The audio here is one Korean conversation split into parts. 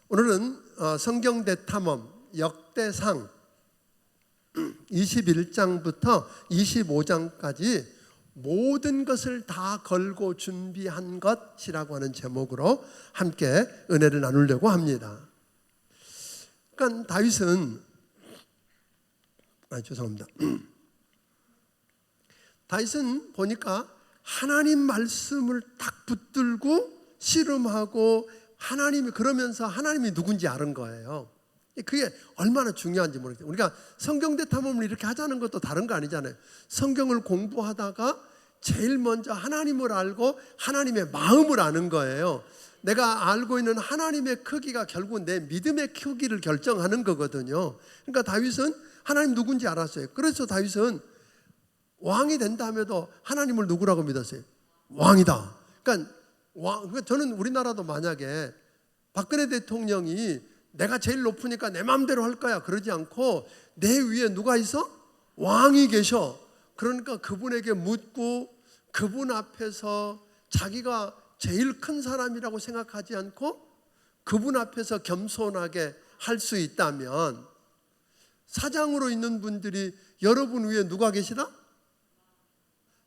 오늘은 성경 대탐험 역대상 21장부터 25장까지 모든 것을 다 걸고 준비한 것이라고 하는 제목으로 함께 은혜를 나누려고 합니다. 그러니까 다윗은 다윗은 보니까 하나님 말씀을 딱 붙들고 씨름하고 하나님이 그러면서 하나님이 누군지 아는 거예요. 그게 얼마나 중요한지 모르겠어요. 우리가 성경대 탐험을 이렇게 하자는 것도 다른 거 아니잖아요. 성경을 공부하다가 제일 먼저 하나님을 알고 하나님의 마음을 아는 거예요. 내가 알고 있는 하나님의 크기가 결국 내 믿음의 크기를 결정하는 거거든요. 그러니까 다윗은 하나님 누군지 알았어요. 그래서 다윗은 왕이 된다며도 하나님을 누구라고 믿었어요? 왕이다. 그러니까 저는 우리나라도 만약에 박근혜 대통령이 내가 제일 높으니까 내 마음대로 할 거야 그러지 않고 내 위에 누가 있어? 왕이 계셔. 그러니까 그분에게 묻고 그분 앞에서 자기가 제일 큰 사람이라고 생각하지 않고 그분 앞에서 겸손하게 할 수 있다면, 사장으로 있는 분들이 여러분 위에 누가 계시다?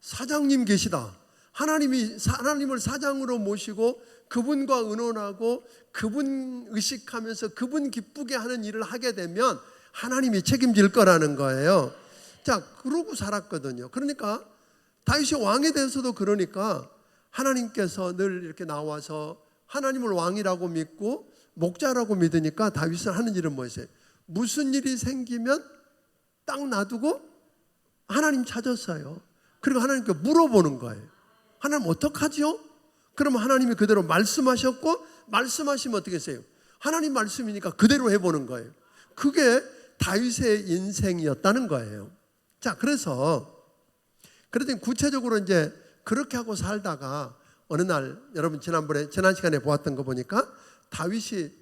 사장님 계시다. 하나님을 사장으로 모시고 그분과 의논하고 그분 의식하면서 그분 기쁘게 하는 일을 하게 되면 하나님이 책임질 거라는 거예요. 자, 그러고 살았거든요. 그러니까 다윗이 왕에 대해서도 그러니까 하나님께서 늘 이렇게 나와서 하나님을 왕이라고 믿고 목자라고 믿으니까 다윗은 하는 일은 뭐였어요? 무슨 일이 생기면 딱 놔두고 하나님 찾았어요. 그리고 하나님께 물어보는 거예요. 하나님 어떡하지요? 그러면 하나님이 그대로 말씀하셨고, 말씀하시면 어떻게 했어요? 하나님 말씀이니까 그대로 해보는 거예요. 그게 다윗의 인생이었다는 거예요. 자, 그랬더니 구체적으로 이제 그렇게 하고 살다가 어느 날, 여러분 지난 시간에 보았던 거 보니까 다윗이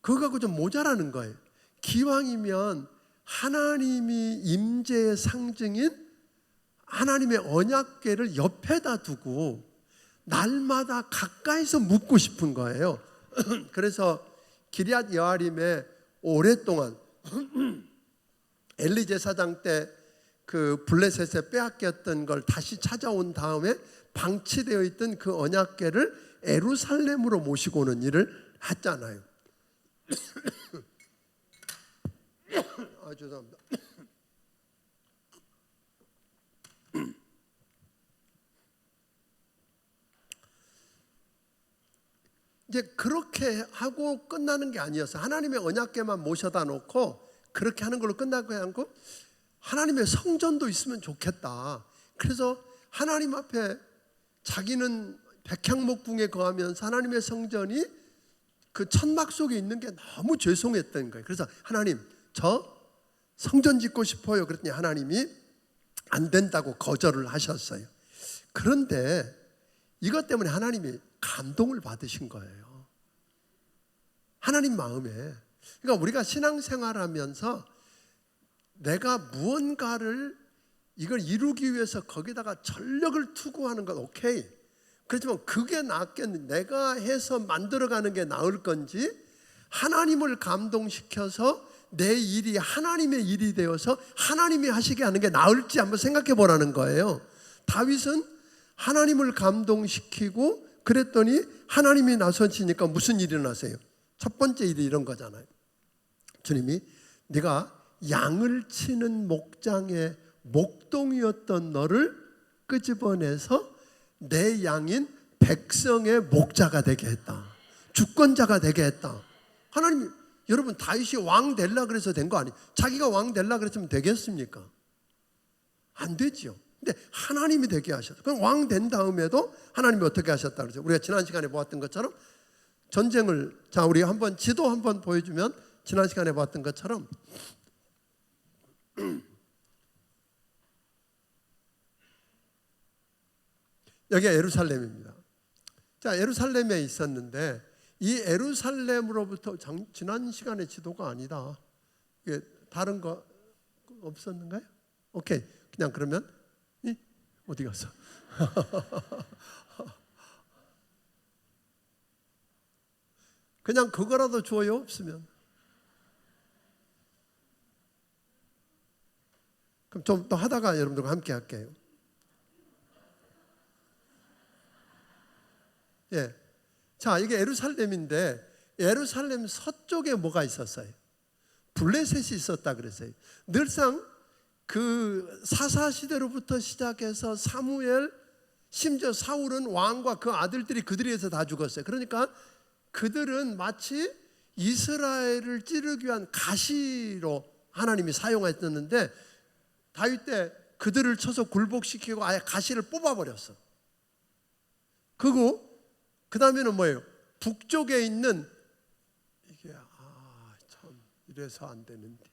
그거 갖고 좀 모자라는 거예요. 기왕이면 하나님이 임재의 상징인 하나님의 언약궤를 옆에다 두고 날마다 가까이서 묵고 싶은 거예요. 그래서 기럇 여아림에 오랫동안 엘리 제사장 때 그 블레셋에 빼앗겼던 걸 다시 찾아온 다음에 방치되어 있던 그 언약궤를 예루살렘으로 모시고 오는 일을 했잖아요. 죄송합니다. 이제 그렇게 하고 끝나는 게 아니었어요. 하나님의 언약궤만 모셔다 놓고 그렇게 하는 걸로 끝나고 않고 하나님의 성전도 있으면 좋겠다. 그래서 하나님 앞에 자기는 백향목궁에 거하면서 하나님의 성전이 그 천막 속에 있는 게 너무 죄송했던 거예요. 그래서 하나님, 저 성전 짓고 싶어요. 그랬더니 하나님이 안 된다고 거절을 하셨어요. 그런데 이것 때문에 하나님이 감동을 받으신 거예요. 하나님 마음에. 그러니까 우리가 신앙생활하면서 내가 무언가를 이걸 이루기 위해서 거기다가 전력을 투구하는 건 오케이. 그렇지만 그게 낫겠는데 내가 해서 만들어가는 게 나을 건지, 하나님을 감동시켜서 내 일이 하나님의 일이 되어서 하나님이 하시게 하는 게 나을지 한번 생각해 보라는 거예요. 다윗은 하나님을 감동시키고 그랬더니 하나님이 나서시니까 무슨 일이 일어나세요? 첫 번째 일이 이런 거잖아요. 주님이 네가 양을 치는 목장의 목동이었던 너를 끄집어내서 내 양인 백성의 목자가 되게 했다. 주권자가 되게 했다. 하나님이, 여러분 다윗이 왕 되려고 그래서 된 거 아니에요. 자기가 왕 되려고 그랬으면 되겠습니까? 안 되죠. 근데 하나님이 되게 하셨어요. 그럼 왕 된 다음에도 하나님이 어떻게 하셨다 그러죠? 우리가 지난 시간에 보았던 것처럼 전쟁을, 자 우리 한번 지도 한번 보여주면 지난 시간에 보았던 것처럼 여기가 예루살렘입니다. 자, 예루살렘에 있었는데 이 예루살렘으로부터 지난 시간의 지도가 아니다. 이게 다른 거 없었는가요? 오케이. 그냥 그러면 어디 갔어? 그냥 그거라도 줘요, 없으면. 그럼 좀 더 하다가 여러분들과 함께 할게요. 예. 자, 이게 예루살렘인데 예루살렘 서쪽에 뭐가 있었어요? 블레셋이 있었다 그랬어요. 늘상 그 사사 시대로부터 시작해서 사무엘, 심지어 사울은 왕과 그 아들들이 그들에 의해서 다 죽었어요. 그러니까 그들은 마치 이스라엘을 찌르기 위한 가시로 하나님이 사용했었는데 다윗 때 그들을 쳐서 굴복시키고 아예 가시를 뽑아버렸어. 그 다음에는 뭐예요? 북쪽에 있는 이게 참 이래서 안 되는데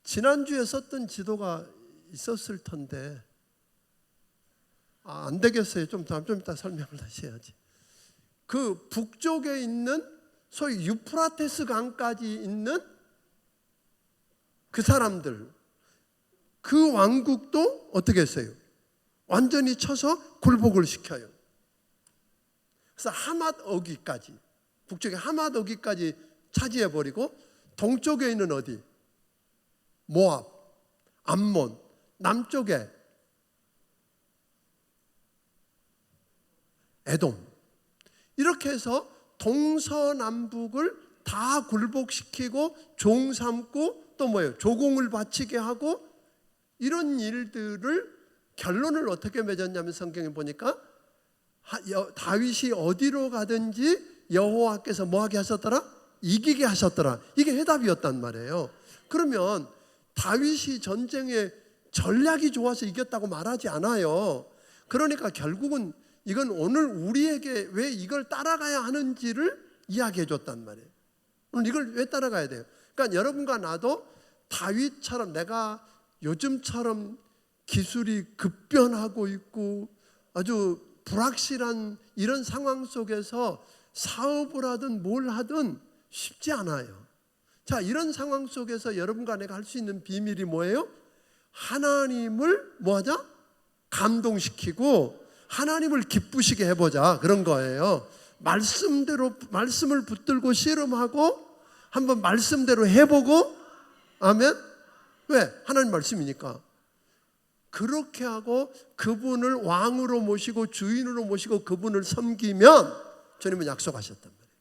지난주에 썼던 지도가 있었을 텐데 안 되겠어요. 좀 이따 설명을 다시 해야지. 그 북쪽에 있는 소위 유프라테스 강까지 있는 그 사람들, 그 왕국도 어떻게 했어요? 완전히 쳐서 굴복을 시켜요. 그래서 하맛 어기까지, 북쪽의 하맛 어기까지 차지해버리고 동쪽에 있는 어디? 모압, 암몬, 남쪽에 에돔, 이렇게 해서 동서남북을 다 굴복시키고 종 삼고 또 뭐예요? 조공을 바치게 하고 이런 일들을 결론을 어떻게 맺었냐면 성경에 보니까 다윗이 어디로 가든지 여호와께서 뭐하게 하셨더라? 이기게 하셨더라. 이게 해답이었단 말이에요. 그러면 다윗이 전쟁에 전략이 좋아서 이겼다고 말하지 않아요. 그러니까 결국은 이건 오늘 우리에게 왜 이걸 따라가야 하는지를 이야기해 줬단 말이에요. 오늘 이걸 왜 따라가야 돼요? 그러니까 여러분과 나도 다윗처럼 내가 요즘처럼 기술이 급변하고 있고 아주 불확실한 이런 상황 속에서 사업을 하든 뭘 하든 쉽지 않아요. 자, 이런 상황 속에서 여러분과 내가 할 수 있는 비밀이 뭐예요? 하나님을 뭐하자? 감동시키고 하나님을 기쁘시게 해보자, 그런 거예요. 말씀을 붙들고 씨름하고 한번 말씀대로 해보고, 아멘? 왜? 하나님 말씀이니까. 그렇게 하고 그분을 왕으로 모시고 주인으로 모시고 그분을 섬기면 주님은 약속하셨단 말이에요.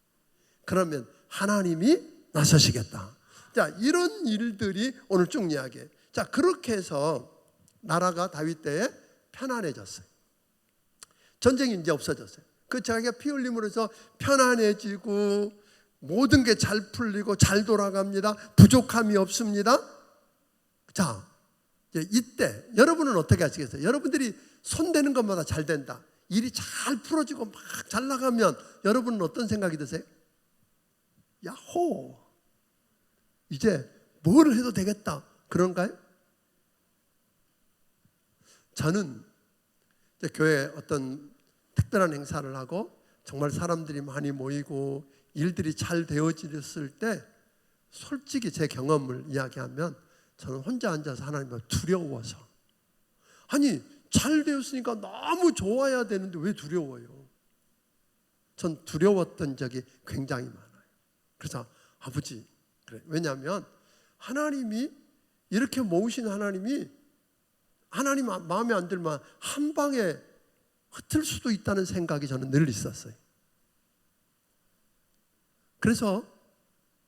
그러면 하나님이 나서시겠다. 자, 이런 일들이 오늘 쭉 이야기해요. 자, 그렇게 해서 나라가 다윗 때에 편안해졌어요. 전쟁이 이제 없어졌어요. 그 자기가 피 흘림으로 해서 편안해지고 모든 게 잘 풀리고 잘 돌아갑니다. 부족함이 없습니다. 자, 이때 여러분은 어떻게 하시겠어요? 여러분들이 손대는 것마다 잘 된다, 일이 잘 풀어지고 막 잘 나가면 여러분은 어떤 생각이 드세요? 야호, 이제 뭘 해도 되겠다, 그런가요? 저는 이제 교회에 어떤 특별한 행사를 하고 정말 사람들이 많이 모이고 일들이 잘 되어졌을 때 솔직히 제 경험을 이야기하면 저는 혼자 앉아서 하나님을 두려워서, 아니 잘 되었으니까 너무 좋아야 되는데 왜 두려워요? 전 두려웠던 적이 굉장히 많아요. 그래서 아버지, 그래. 왜냐하면 하나님이 이렇게 모으신 하나님이 하나님 마음에 안 들면 한 방에 흩을 수도 있다는 생각이 저는 늘 있었어요. 그래서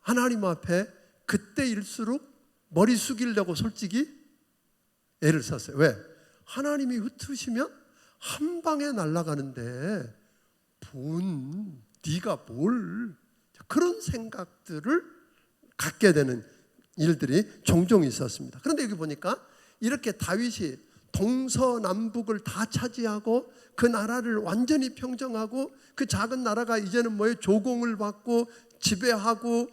하나님 앞에 그때일수록 머리 숙이려고 솔직히 애를 썼어요. 왜? 하나님이 흩으시면 한 방에 날아가는데 네가 뭘, 그런 생각들을 갖게 되는 일들이 종종 있었습니다. 그런데 여기 보니까 이렇게 다윗이 동서남북을 다 차지하고 그 나라를 완전히 평정하고 그 작은 나라가 이제는 뭐예요? 조공을 받고 지배하고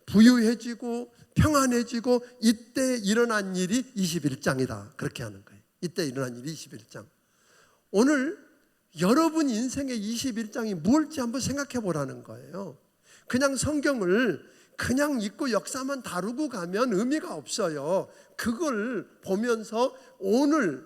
부유해지고 평안해지고, 이때 일어난 일이 21장이다, 그렇게 하는 거예요. 이때 일어난 일이 21장. 오늘 여러분 인생의 21장이 뭘지 한번 생각해 보라는 거예요. 그냥 성경을 그냥 읽고 역사만 다루고 가면 의미가 없어요. 그걸 보면서 오늘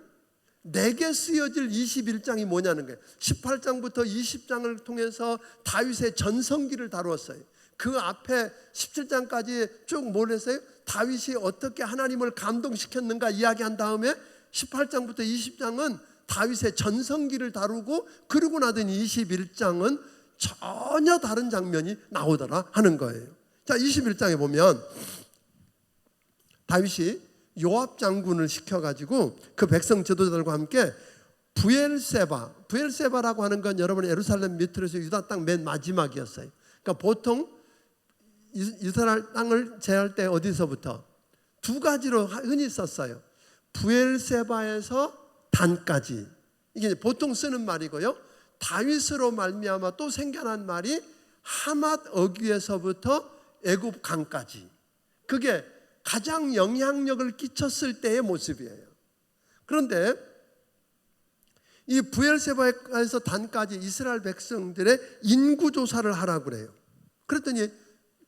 내게 쓰여질 21장이 뭐냐는 거예요. 18장부터 20장을 통해서 다윗의 전성기를 다루었어요. 그 앞에 17장까지 쭉 뭘 했어요? 다윗이 어떻게 하나님을 감동시켰는가 이야기한 다음에 18장부터 20장은 다윗의 전성기를 다루고, 그러고 나더니 21장은 전혀 다른 장면이 나오더라 하는 거예요. 자, 21장에 보면 다윗이 요압 장군을 시켜가지고 그 백성 지도자들과 함께 부엘세바라고 하는 건 여러분 예루살렘 밑으로서 유다 땅 맨 마지막이었어요. 그러니까 보통 이스라엘 땅을 제할 때 어디서부터 두 가지로 흔히 썼어요. 부엘세바에서 단까지, 이게 보통 쓰는 말이고요. 다윗으로 말미암아 또 생겨난 말이 하맛 어귀에서부터 애굽 강까지. 그게 가장 영향력을 끼쳤을 때의 모습이에요. 그런데 이 부엘세바에서 단까지 이스라엘 백성들의 인구조사를 하라고 그래요. 그랬더니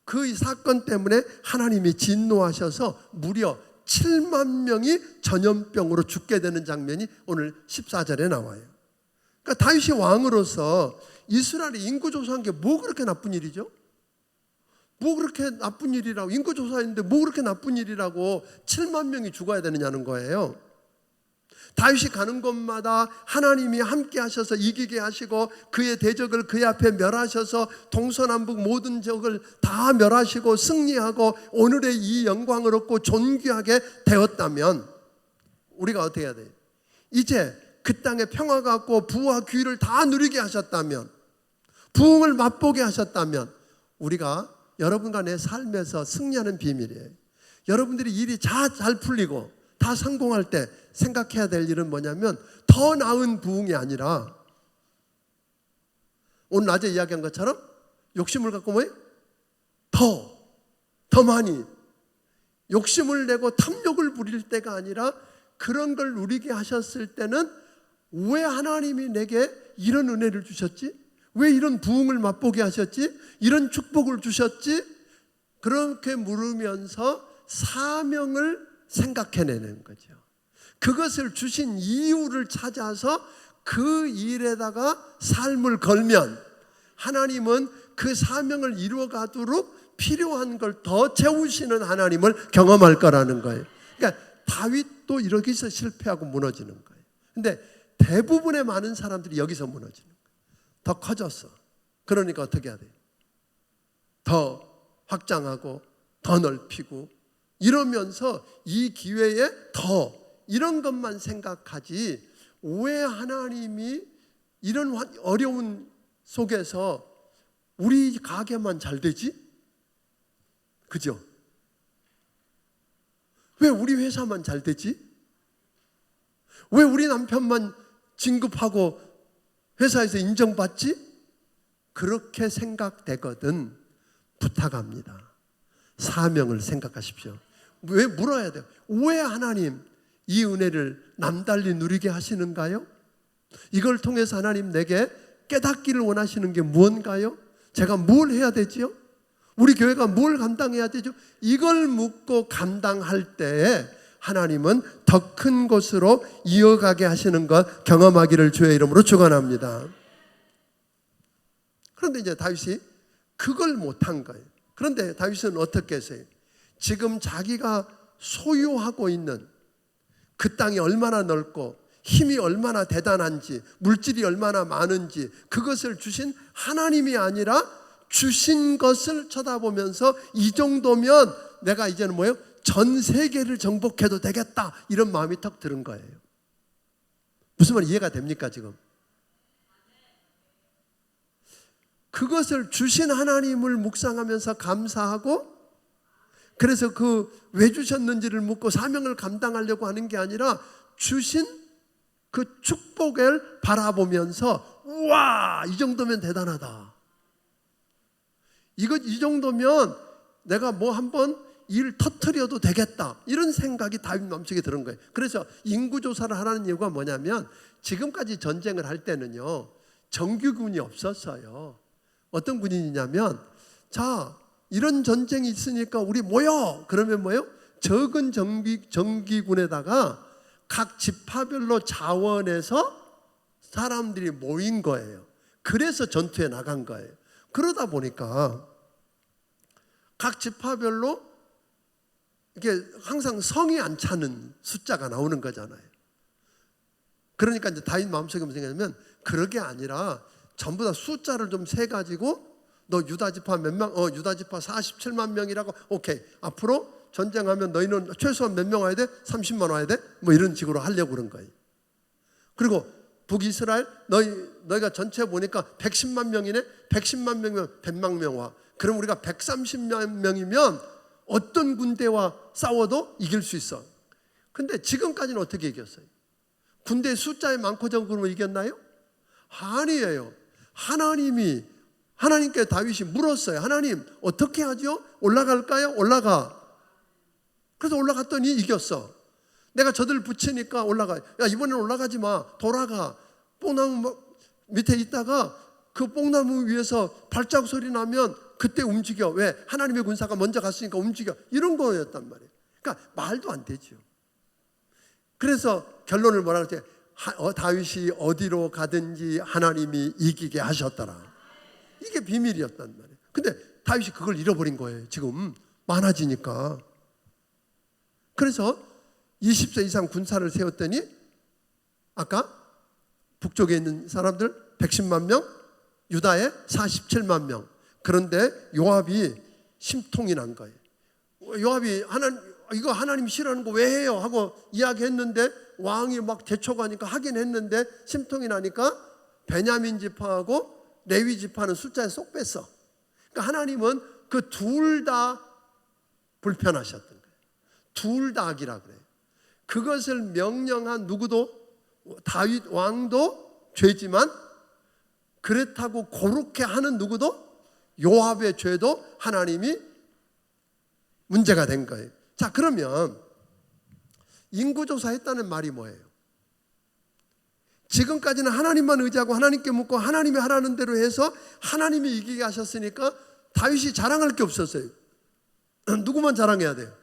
그 사건 때문에 하나님이 진노하셔서 무려 7만 명이 전염병으로 죽게 되는 장면이 오늘 14절에 나와요. 그러니까 다윗이 왕으로서 이스라엘이 인구조사한 게 뭐 그렇게 나쁜 일이죠? 뭐 그렇게 나쁜 일이라고, 인구조사했는데 뭐 그렇게 나쁜 일이라고 7만 명이 죽어야 되느냐는 거예요. 다윗이 가는 곳마다 하나님이 함께 하셔서 이기게 하시고 그의 대적을 그의 앞에 멸하셔서 동서남북 모든 적을 다 멸하시고 승리하고 오늘의 이 영광을 얻고 존귀하게 되었다면 우리가 어떻게 해야 돼요? 이제 그 땅에 평화가 왔고 부와 귀를 다 누리게 하셨다면, 부흥을 맛보게 하셨다면 우리가 여러분과 내 삶에서 승리하는 비밀이에요. 여러분들이 일이 잘 풀리고 다 성공할 때 생각해야 될 일은 뭐냐면 더 나은 부흥이 아니라 오늘 낮에 이야기한 것처럼 욕심을 갖고 뭐예요? 더 많이 욕심을 내고 탐욕을 부릴 때가 아니라 그런 걸 누리게 하셨을 때는 왜 하나님이 내게 이런 은혜를 주셨지? 왜 이런 부흥을 맛보게 하셨지? 이런 축복을 주셨지? 그렇게 물으면서 사명을 생각해내는 거죠. 그것을 주신 이유를 찾아서 그 일에다가 삶을 걸면 하나님은 그 사명을 이루어가도록 필요한 걸 더 채우시는 하나님을 경험할 거라는 거예요. 그러니까 다윗도 이렇게서 실패하고 무너지는 거예요. 근데 대부분의 많은 사람들이 여기서 무너지는 거예요. 더 커졌어. 그러니까 어떻게 해야 돼요? 더 확장하고 더 넓히고 이러면서 이 기회에 더 이런 것만 생각하지, 왜 하나님이 이런 어려운 속에서 우리 가게만 잘 되지? 그죠? 왜 우리 회사만 잘 되지? 왜 우리 남편만 진급하고 회사에서 인정받지? 그렇게 생각되거든. 부탁합니다. 사명을 생각하십시오. 왜 물어야 돼요? 왜 하나님 이 은혜를 남달리 누리게 하시는가요? 이걸 통해서 하나님 내게 깨닫기를 원하시는 게 무언가요? 제가 뭘 해야 되지요? 우리 교회가 뭘 감당해야 되죠? 이걸 묻고 감당할 때에 하나님은 더 큰 곳으로 이어가게 하시는 것 경험하기를 주의 이름으로 축원합니다. 그런데 이제 다윗이 그걸 못한 거예요. 그런데 다윗은 어떻게 했어요? 지금 자기가 소유하고 있는 그 땅이 얼마나 넓고 힘이 얼마나 대단한지, 물질이 얼마나 많은지, 그것을 주신 하나님이 아니라 주신 것을 쳐다보면서 이 정도면 내가 이제는 뭐예요? 전 세계를 정복해도 되겠다, 이런 마음이 턱 드는 거예요. 무슨 말 이해가 됩니까 지금? 그것을 주신 하나님을 묵상하면서 감사하고, 그래서 그 왜 주셨는지를 묻고 사명을 감당하려고 하는 게 아니라 주신 그 축복을 바라보면서 우와, 이 정도면 대단하다, 이 정도면 내가 뭐 한번 일 터트려도 되겠다, 이런 생각이 다윗 마음속에 드는 거예요. 그래서 인구조사를 하라는 이유가 뭐냐면 지금까지 전쟁을 할 때는요 정규군이 없었어요. 어떤 군인이냐면, 자 이런 전쟁이 있으니까 우리 모여. 그러면 뭐예요? 적은 정기군에다가 각 지파별로 자원해서 사람들이 모인 거예요. 그래서 전투에 나간 거예요. 그러다 보니까 각 지파별로 이게 항상 성이 안 차는 숫자가 나오는 거잖아요. 그러니까 이제 다윗 마음속에 무슨 생각이냐면 그런 게 아니라 전부 다 숫자를 좀 세 가지고 너 유다 지파 몇 명? 유다 지파 47만 명이라고. 오케이. 앞으로 전쟁하면 너희는 최소한 몇 명 와야 돼? 30만 와야 돼? 뭐 이런 식으로 하려고 그런 거예요. 그리고 북이스라엘 너희가 전체 보니까 110만 명이네. 110만 명이면 100만 명 와. 그럼 우리가 130만 명이면 어떤 군대와 싸워도 이길 수 있어. 근데 지금까지는 어떻게 이겼어요? 군대 숫자에 많고 적으로 이겼나요? 아니에요. 하나님께 다윗이 물었어요. 하나님 어떻게 하죠? 올라갈까요? 올라가. 그래서 올라갔더니 이겼어. 내가 저들 붙이니까 올라가. 야, 이번엔 올라가지 마. 돌아가. 뽕나무 밑에 있다가 그 뽕나무 위에서 발자국 소리 나면 그때 움직여. 왜? 하나님의 군사가 먼저 갔으니까 움직여. 이런 거였단 말이에요. 그러니까 말도 안 되죠. 그래서 결론을 뭐라 그랬지? 다윗이 어디로 가든지 하나님이 이기게 하셨더라. 이게 비밀이었단 말이에요. 근데 다윗이 그걸 잃어버린 거예요. 지금 많아지니까. 그래서 20세 이상 군사를 세웠더니 아까 북쪽에 있는 사람들 110만 명, 유다에 47만 명. 그런데 요압이 심통이 난 거예요. 요압이 이거 하나님 싫어하는 거 왜 해요? 하고 이야기했는데 왕이 막 재촉하니까 하긴 했는데 심통이 나니까 베냐민 지파하고 레위 지파는 숫자에 쏙 뺐어. 그러니까 하나님은 그 둘 다 불편하셨던 거예요. 둘 다 악이라 그래요. 그것을 명령한 누구도 다윗 왕도 죄지만 그렇다고 그렇게 하는 누구도 요압의 죄도 하나님이 문제가 된 거예요. 자, 그러면 인구조사 했다는 말이 뭐예요? 지금까지는 하나님만 의지하고 하나님께 묻고 하나님이 하라는 대로 해서 하나님이 이기게 하셨으니까 다윗이 자랑할 게 없었어요. 누구만 자랑해야 돼요?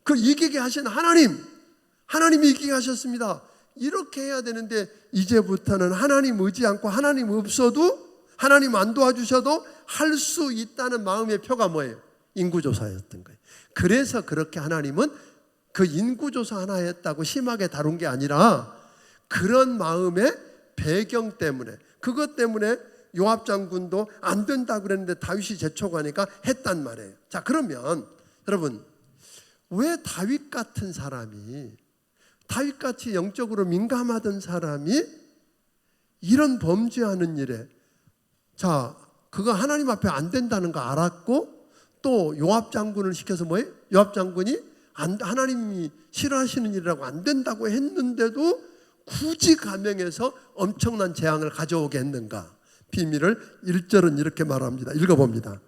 그 이기게 하신 하나님이 이기게 하셨습니다. 이렇게 해야 되는데 이제부터는 하나님 의지 않고 하나님 없어도 하나님 안 도와주셔도 할 수 있다는 마음의 표가 뭐예요? 인구조사였던 거예요. 그래서 그렇게 하나님은 그 인구조사 하나 했다고 심하게 다룬 게 아니라 그런 마음의 배경 때문에, 그것 때문에 요압 장군도 안 된다고 그랬는데 다윗이 재촉하니까 했단 말이에요. 자, 그러면 여러분, 왜 다윗 같은 사람이, 다윗같이 영적으로 민감하던 사람이 이런 범죄하는 일에, 자, 그거 하나님 앞에 안 된다는 거 알았고 또 요압 장군을 시켜서 뭐예요? 요압 장군이 하나님이 싫어하시는 일이라고 안 된다고 했는데도 굳이 감행해서 엄청난 재앙을 가져오게 했는가? 비밀을 1절은 이렇게 말합니다. 읽어봅니다.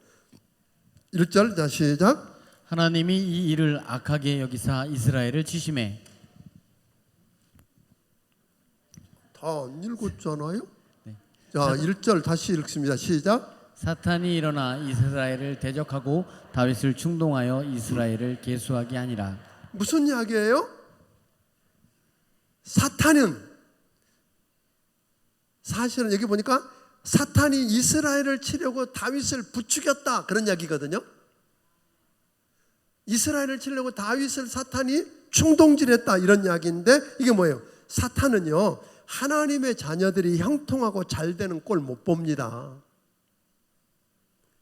1절, 자 시작. 하나님이 이 일을 악하게 여기사 이스라엘을 치심해. 다 안 읽었잖아요? 네. 자, 1절 다시 읽습니다. 시작. 사탄이 일어나 이스라엘을 대적하고 다윗을 충동하여 이스라엘을 계수하게 하니라. 무슨 이야기예요? 사탄은, 사실은 여기 보니까 사탄이 이스라엘을 치려고 다윗을 부추겼다, 그런 이야기거든요. 이스라엘을 치려고 다윗을 사탄이 충동질했다, 이런 이야기인데 이게 뭐예요? 사탄은요, 하나님의 자녀들이 형통하고 잘 되는 꼴 못 봅니다.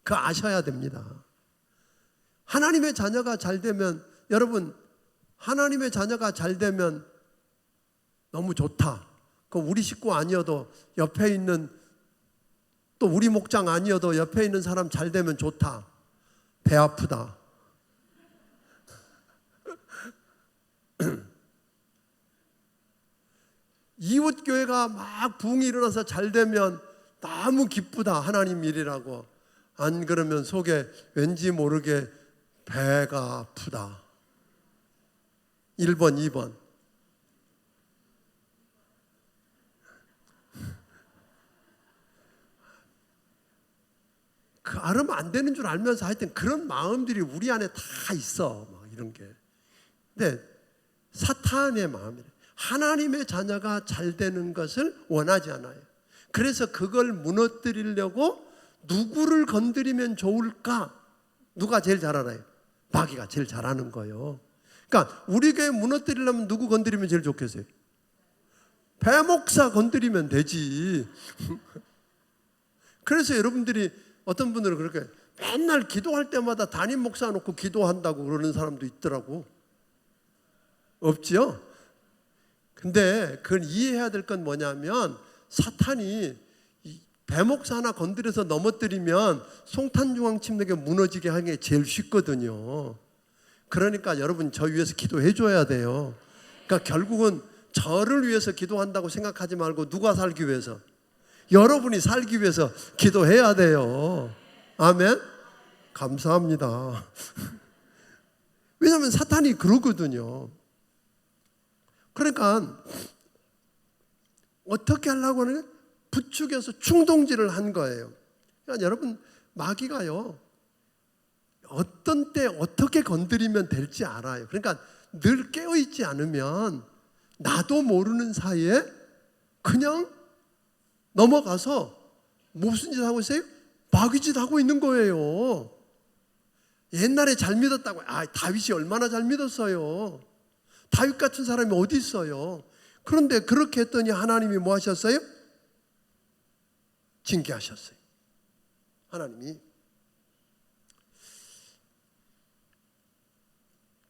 그거 아셔야 됩니다. 하나님의 자녀가 잘 되면, 여러분, 하나님의 자녀가 잘 되면 너무 좋다. 그 우리 식구 아니어도 옆에 있는, 또 우리 목장 아니어도 옆에 있는 사람 잘 되면 좋다. 배 아프다. 이웃 교회가 막 부흥이 일어나서 잘 되면 너무 기쁘다. 하나님 일이라고. 안 그러면 속에 왠지 모르게 배가 아프다. 1번, 2번. 그 알으면 안 되는 줄 알면서 하여튼 그런 마음들이 우리 안에 다 있어. 막 이런 게. 근데 사탄의 마음이에요. 하나님의 자녀가 잘 되는 것을 원하지 않아요. 그래서 그걸 무너뜨리려고 누구를 건드리면 좋을까? 누가 제일 잘 알아요? 마귀가 제일 잘하는 거예요. 그러니까 우리 교회 무너뜨리려면 누구 건드리면 제일 좋겠어요? 배 목사 건드리면 되지. 그래서 여러분들이 어떤 분들은 그렇게 맨날 기도할 때마다 담임 목사 놓고 기도한다고 그러는 사람도 있더라고. 없지요? 근데 그걸 이해해야 될 건 뭐냐면 사탄이 배 목사 하나 건드려서 넘어뜨리면 송탄중앙 침례가 무너지게 하는 게 제일 쉽거든요. 그러니까 여러분 저 위해서 기도해 줘야 돼요. 그러니까 결국은 저를 위해서 기도한다고 생각하지 말고 누가 살기 위해서? 여러분이 살기 위해서 기도해야 돼요. 아멘? 감사합니다. 왜냐하면 사탄이 그러거든요. 그러니까 어떻게 하려고 하는 거예요? 부추겨서 충동질을 한 거예요. 그러니까 여러분 마귀가요 어떤 때 어떻게 건드리면 될지 알아요. 그러니까 늘 깨어있지 않으면 나도 모르는 사이에 그냥 넘어가서 무슨 짓 하고 있어요? 마귀 짓 하고 있는 거예요. 옛날에 잘 믿었다고. 다윗이 얼마나 잘 믿었어요. 다윗 같은 사람이 어디 있어요. 그런데 그렇게 했더니 하나님이 뭐 하셨어요? 징계하셨어요. 하나님이.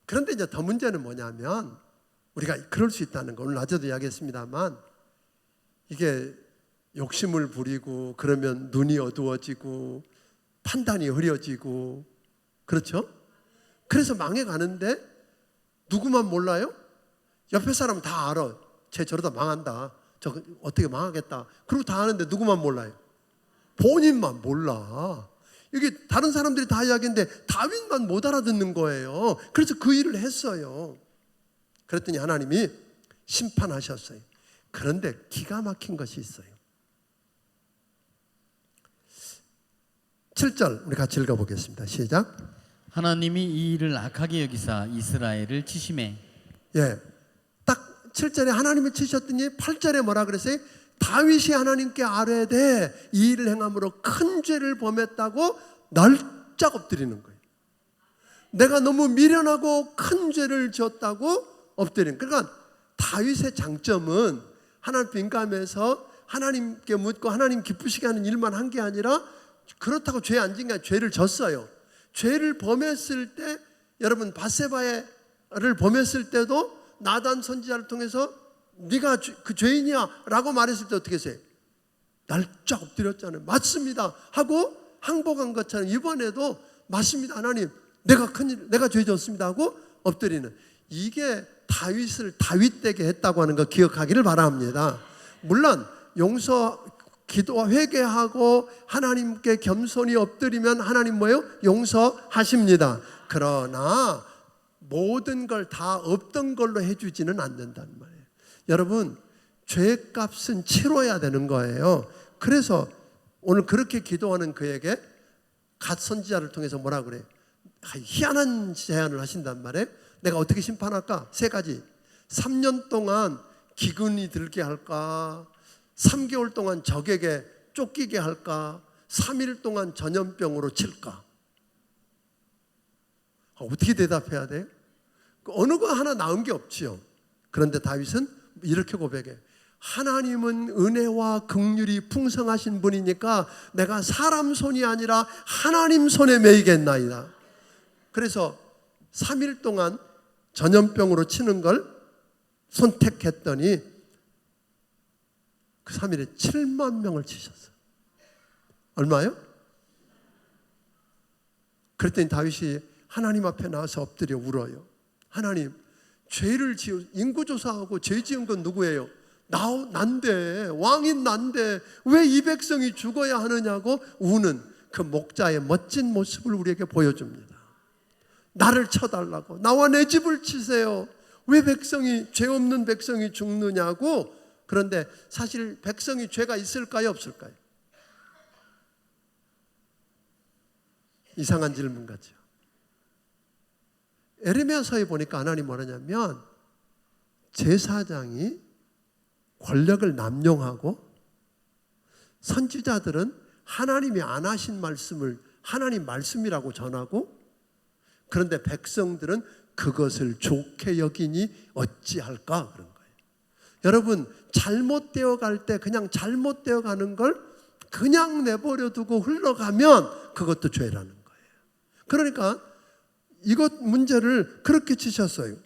그런데 이제 더 문제는 뭐냐면 우리가 그럴 수 있다는 거 오늘 낮에도 이야기했습니다만 이게 욕심을 부리고 그러면 눈이 어두워지고 판단이 흐려지고 그렇죠? 그래서 망해가는데 누구만 몰라요? 옆에 사람은 다 알아. 쟤 저러다 망한다. 저 어떻게 망하겠다. 그리고 다 아는데 누구만 몰라요? 본인만 몰라. 이게 다른 사람들이 다 이야기했는데 다윗만 못 알아듣는 거예요. 그래서 그 일을 했어요. 그랬더니 하나님이 심판하셨어요. 그런데 기가 막힌 것이 있어요. 7절 우리 같이 읽어보겠습니다. 시작. 하나님이 이 일을 악하게 여기사 이스라엘을 치심해. 예, 딱 7절에 하나님이 치셨더니 8절에 뭐라 그랬어요? 다윗이 하나님께 아뢰되 이 일을 행함으로 큰 죄를 범했다고 널쩍 엎드리는 거예요. 내가 너무 미련하고 큰 죄를 지었다고 엎드리는 거예요. 그러니까 다윗의 장점은 하나님 빈감해서 하나님께 묻고 하나님 기쁘시게 하는 일만 한 게 아니라 그렇다고 죄 안 지은 게 아니라 죄를 졌어요. 죄를 범했을 때 여러분 바세바를 범했을 때도 나단 선지자를 통해서 네가 그 죄인이야 라고 말했을 때 어떻게 했어요? 날짜 엎드렸잖아요. 맞습니다 하고 항복한 것처럼 이번에도 맞습니다 하나님 내가 죄 졌습니다 하고 엎드리는 이게 다윗을 다윗되게 했다고 하는 거 기억하기를 바랍니다. 물론 기도와 회개하고 하나님께 겸손히 엎드리면 하나님 뭐예요? 용서하십니다. 그러나 모든 걸 다 없던 걸로 해주지는 않는단 말이에요. 여러분 죄값은 치러야 되는 거예요. 그래서 오늘 그렇게 기도하는 그에게 갓 선지자를 통해서 뭐라 그래요? 희한한 제안을 하신단 말이에요. 내가 어떻게 심판할까? 3가지. 3년 동안 기근이 들게 할까? 3개월 동안 적에게 쫓기게 할까? 3일 동안 전염병으로 칠까? 어떻게 대답해야 돼요? 어느 거 하나 나은 게 없지요. 그런데 다윗은 이렇게 고백해. 하나님은 은혜와 긍휼이 풍성하신 분이니까 내가 사람 손이 아니라 하나님 손에 매이겠나이다. 그래서 3일 동안 전염병으로 치는 걸 선택했더니 그 3일에 7만 명을 치셨어요. 얼마요? 그랬더니 다윗이 하나님 앞에 나와서 엎드려 울어요. 하나님, 죄를 인구조사하고 죄 지은 건 누구예요? 난데, 왕인 난데 왜 이 백성이 죽어야 하느냐고 우는 그 목자의 멋진 모습을 우리에게 보여줍니다. 나를 쳐달라고, 나와 내 집을 치세요. 왜 죄 없는 백성이 죽느냐고. 그런데 사실 백성이 죄가 있을까요, 없을까요? 이상한 질문 같죠. 에레미야서에 보니까 하나님 뭐라냐면 제사장이 권력을 남용하고 선지자들은 하나님이 안 하신 말씀을 하나님 말씀이라고 전하고, 그런데 백성들은 그것을 좋게 여기니 어찌할까 그런 거예요. 여러분, 잘못되어 갈 때 그냥 잘못되어 가는 걸 그냥 내버려 두고 흘러가면 그것도 죄라는 거예요. 그러니까 이것 문제를 그렇게 치셨어요.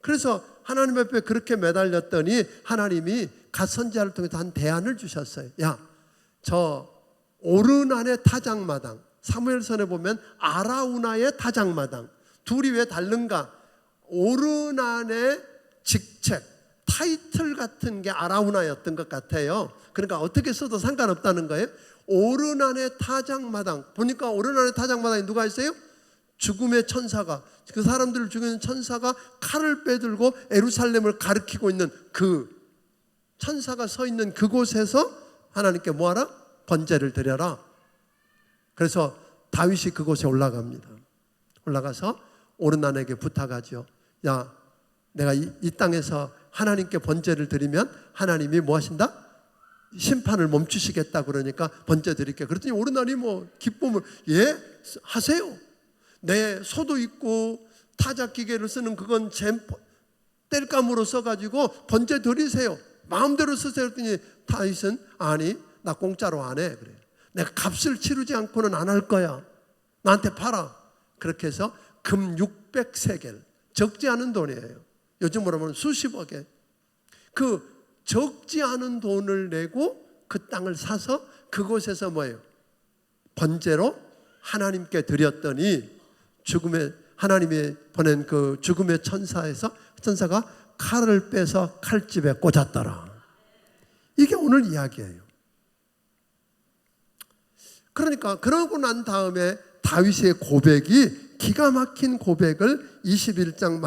그래서 하나님 앞에 그렇게 매달렸더니 하나님이 갓 선지자를 통해서 한 대안을 주셨어요. 야, 저 오르난의 타작마당, 사무엘서에 보면 아라우나의 타작마당, 둘이 왜 다른가? 오르난의 직책, 타이틀 같은 게 아라우나였던 것 같아요. 그러니까 어떻게 써도 상관없다는 거예요. 오르난의 타작마당, 보니까 오르난의 타작마당에 누가 있어요? 죽음의 천사가, 그 사람들을 죽이는 천사가 칼을 빼들고 예루살렘을 가리키고 있는 그 천사가 서 있는 그곳에서 하나님께 뭐하라? 번제를 드려라. 그래서 다윗이 그곳에 올라갑니다. 올라가서 오르난에게 부탁하죠. 야, 내가 이 땅에서 하나님께 번제를 드리면 하나님이 뭐 하신다? 심판을 멈추시겠다. 그러니까 번제 드릴게. 그랬더니 오르난이 뭐 기쁨을, 예, 하세요. 내 소도 있고 타작 기계를 쓰는 그건 제 땔감으로 써가지고 번제 드리세요. 마음대로 쓰세요. 그랬더니 다윗은 아니, 나 공짜로 안 해. 그래. 내가 값을 치르지 않고는 안 할 거야. 나한테 팔아. 그렇게 해서 금 600세겔, 적지 않은 돈이에요. 요즘으로 하면 수십억에, 그 적지 않은 돈을 내고 그 땅을 사서 그곳에서 뭐예요? 번제로 하나님께 드렸더니 죽음의, 하나님이 보낸 그 죽음의 천사가 칼을 빼서 칼집에 꽂았더라. 이게 오늘 이야기예요. 그러니까 그러고 난 다음에 다윗의 고백이, 기가 막힌 고백을 22장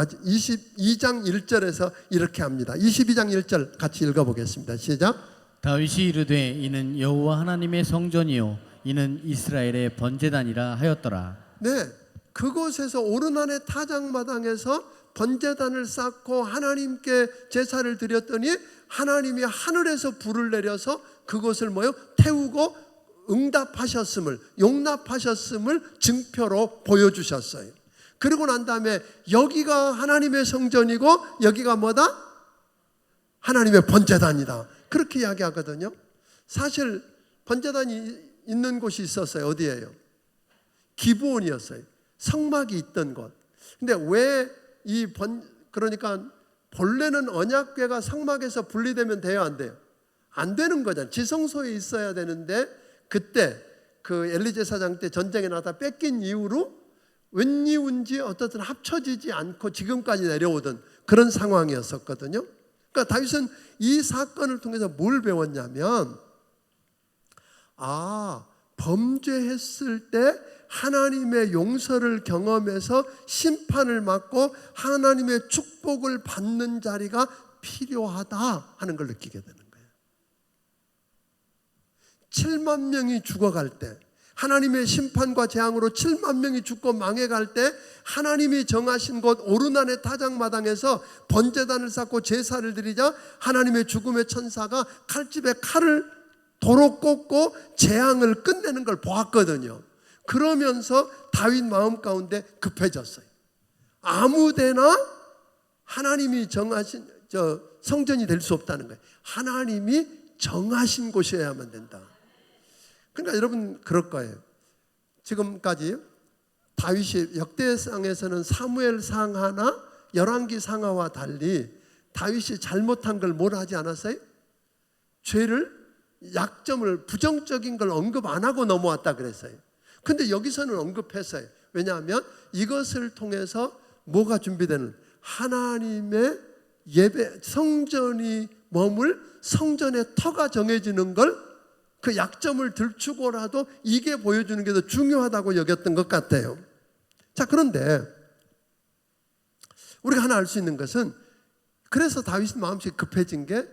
1절에서 이렇게 합니다. 22장 1절 같이 읽어보겠습니다. 시작. 다윗이 이르되 이는 여호와 하나님의 성전이요 이는 이스라엘의 번제단이라 하였더라. 네, 그곳에서 오르난의 타작마당에서 번제단을 쌓고 하나님께 제사를 드렸더니 하나님이 하늘에서 불을 내려서 그것을 뭐요? 태우고 응답하셨음을, 용납하셨음을 증표로 보여주셨어요. 그리고 난 다음에 여기가 하나님의 성전이고 여기가 뭐다? 하나님의 번제단이다. 그렇게 이야기하거든요. 사실 번제단이 있는 곳이 있었어요. 어디예요? 기브온이었어요. 성막이 있던 곳. 근데 왜 그러니까 본래는 언약궤가 성막에서 분리되면 돼요, 안 돼요? 안 되는 거잖아요. 지성소에 있어야 되는데 그때 그 엘리제 사장 때 전쟁에 나다 뺏긴 이후로 웬이운지 어떻든 합쳐지지 않고 지금까지 내려오던 그런 상황이었었거든요. 그러니까 다윗은 이 사건을 통해서 뭘 배웠냐면, 범죄했을 때 하나님의 용서를 경험해서 심판을 받고 하나님의 축복을 받는 자리가 필요하다 하는 걸 느끼게 되는 거예요. 7만 명이 죽어갈 때, 하나님의 심판과 재앙으로 7만 명이 죽고 망해갈 때 하나님이 정하신 곳 오르난의 타작마당에서 번제단을 쌓고 제사를 드리자 하나님의 죽음의 천사가 칼집에 칼을 도로 꽂고 재앙을 끝내는 걸 보았거든요. 그러면서 다윗 마음 가운데 급해졌어요. 아무데나 하나님이 정하신 성전이 될 수 없다는 거예요. 하나님이 정하신 곳이어야만 된다. 그러니까 여러분 그럴 거예요. 지금까지 다윗이 역대상에서는 사무엘상 하나, 열왕기상 하와 달리 다윗이 잘못한 걸 뭘 하지 않았어요? 죄를, 약점을, 부정적인 걸 언급 안 하고 넘어왔다 그랬어요. 근데 여기서는 언급했어요. 왜냐하면 이것을 통해서 뭐가 준비되는, 하나님의 예배, 성전이 머물 성전의 터가 정해지는 걸, 그 약점을 들추고라도 이게 보여주는 게 더 중요하다고 여겼던 것 같아요. 자, 그런데 우리가 하나 알 수 있는 것은, 그래서 다윗의 마음이 급해진 게,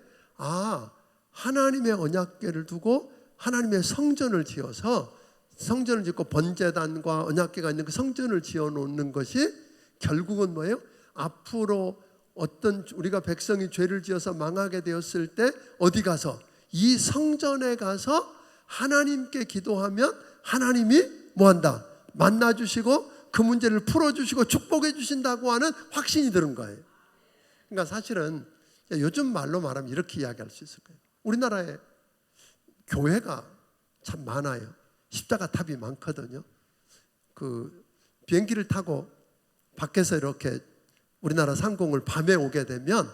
하나님의 언약궤를 두고 하나님의 성전을 지어서, 성전을 짓고 번제단과 언약궤가 있는 그 성전을 지어 놓는 것이 결국은 뭐예요? 앞으로 어떤 우리가 백성이 죄를 지어서 망하게 되었을 때 어디 가서 이 성전에 가서 하나님께 기도하면 하나님이 뭐한다? 만나주시고 그 문제를 풀어주시고 축복해 주신다고 하는 확신이 드는 거예요. 그러니까 사실은 요즘 말로 말하면 이렇게 이야기할 수 있을 거예요. 우리나라에 교회가 참 많아요. 십자가 탑이 많거든요. 그 비행기를 타고 밖에서 이렇게 우리나라 상공을 밤에 오게 되면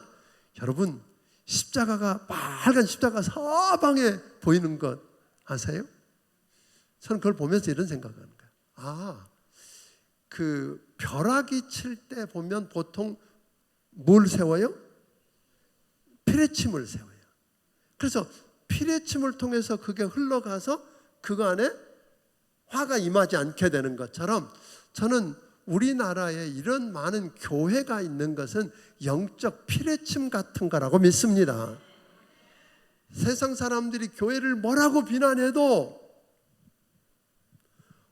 여러분 십자가가 빨간 십자가 서방에 보이는 것 아세요? 저는 그걸 보면서 이런 생각을 하는 거예요. 아, 그 벼락이 칠 때 보면 보통 뭘 세워요? 피레침을 세워요. 그래서 피레침을 통해서 그게 흘러가서 그거 안에 화가 임하지 않게 되는 것처럼 저는 우리나라에 이런 많은 교회가 있는 것은 영적 피레침 같은 거라고 믿습니다. 세상 사람들이 교회를 뭐라고 비난해도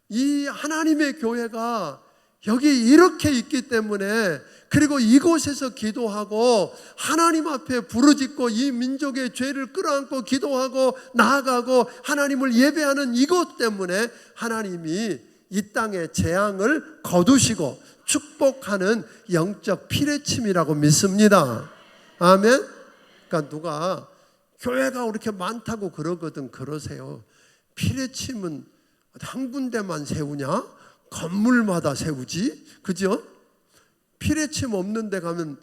이 하나님의 교회가 여기 이렇게 있기 때문에, 그리고 이곳에서 기도하고 하나님 앞에 부르짖고 이 민족의 죄를 끌어안고 기도하고 나아가고 하나님을 예배하는 이것 때문에 하나님이 이 땅의 재앙을 거두시고 축복하는 영적 피레침이라고 믿습니다. 아멘. 그러니까 누가 교회가 그렇게 많다고 그러거든. 그러세요. 피레침은 한 군데만 세우냐? 건물마다 세우지? 그죠? 피레침 없는 데 가면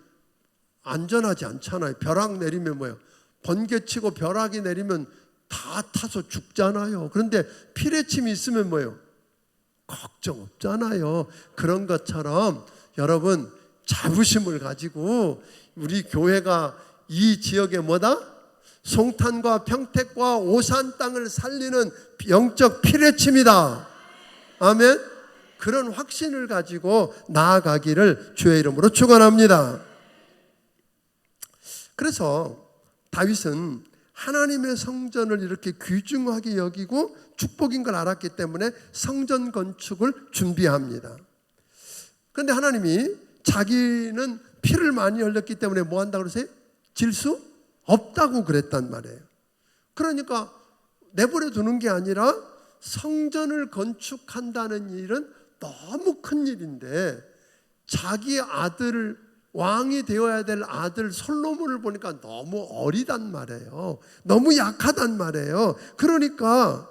안전하지 않잖아요. 벼락 내리면 뭐예요? 번개치고 벼락이 내리면 다 타서 죽잖아요. 그런데 피레침이 있으면 뭐예요? 걱정 없잖아요. 그런 것처럼 여러분 자부심을 가지고 우리 교회가 이 지역에 뭐다? 송탄과 평택과 오산 땅을 살리는 영적 피레침이다. 아멘. 그런 확신을 가지고 나아가기를 주의 이름으로 축원합니다. 그래서 다윗은 하나님의 성전을 이렇게 귀중하게 여기고 축복인 걸 알았기 때문에 성전 건축을 준비합니다. 그런데 하나님이 자기는 피를 많이 흘렸기 때문에 뭐 한다고 그러세요? 질 수 없다고 그랬단 말이에요. 그러니까 내버려 두는 게 아니라 성전을 건축한다는 일은 너무 큰 일인데 자기 아들, 왕이 되어야 될 아들 솔로몬을 보니까 너무 어리단 말이에요. 너무 약하단 말이에요. 그러니까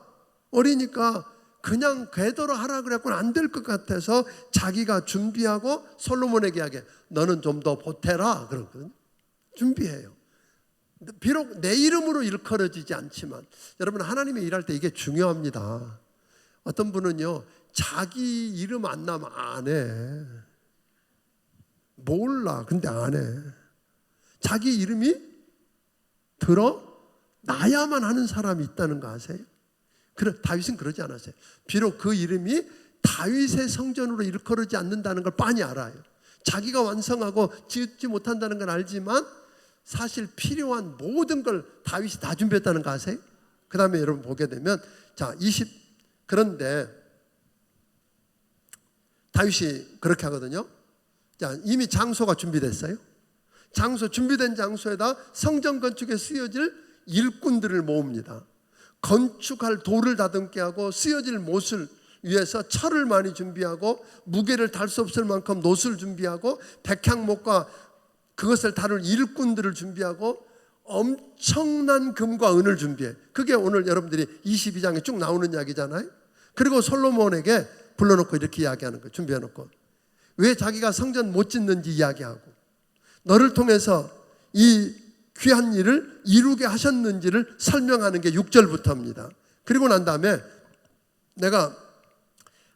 어리니까 그냥 궤도로 하라 그랬고는 안 될 것 같아서 자기가 준비하고 솔로몬에게 이야기해. 너는 좀 더 보태라 그러거든요. 준비해요. 비록 내 이름으로 일컬어지지 않지만 여러분 하나님의 일할 때 이게 중요합니다. 어떤 분은요 자기 이름 안 나면 안 해. 몰라. 근데 안 해. 자기 이름이 드러나야만 하는 사람이 있다는 거 아세요? 다윗은 그러지 않았어요. 비록 그 이름이 다윗의 성전으로 일컬어지지 않는다는 걸 빤히 알아요. 자기가 완성하고 짓지 못한다는 걸 알지만 사실 필요한 모든 걸 다윗이 다 준비했다는 거 아세요? 그 다음에 여러분 보게 되면 자 20 그런데 다윗이 그렇게 하거든요. 자, 이미 장소가 준비됐어요. 준비된 장소에다 성전 건축에 쓰여질 일꾼들을 모읍니다. 건축할 돌을 다듬게 하고 쓰여질 못을 위해서 철을 많이 준비하고 무게를 달 수 없을 만큼 노수를 준비하고 백향목과 그것을 다룰 일꾼들을 준비하고 엄청난 금과 은을 준비해. 그게 오늘 여러분들이 22장에 쭉 나오는 이야기잖아요. 그리고 솔로몬에게 불러놓고 이렇게 이야기하는 거예요. 준비해놓고 왜 자기가 성전 못 짓는지 이야기하고 너를 통해서 이 귀한 일을 이루게 하셨는지를 설명하는 게 6절부터입니다. 그리고 난 다음에 내가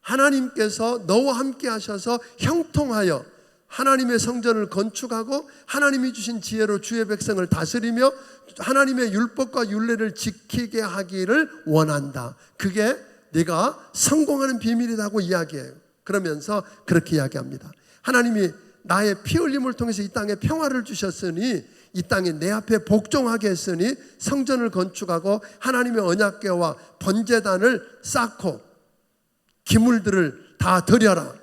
하나님께서 너와 함께 하셔서 형통하여 하나님의 성전을 건축하고 하나님이 주신 지혜로 주의 백성을 다스리며 하나님의 율법과 율례를 지키게 하기를 원한다. 그게 네가 성공하는 비밀이라고 이야기해요. 그러면서 그렇게 이야기합니다. 하나님이 나의 피 흘림을 통해서 이 땅에 평화를 주셨으니 이 땅에 내 앞에 복종하게 했으니 성전을 건축하고 하나님의 언약궤와 번제단을 쌓고 기물들을 다 드려라.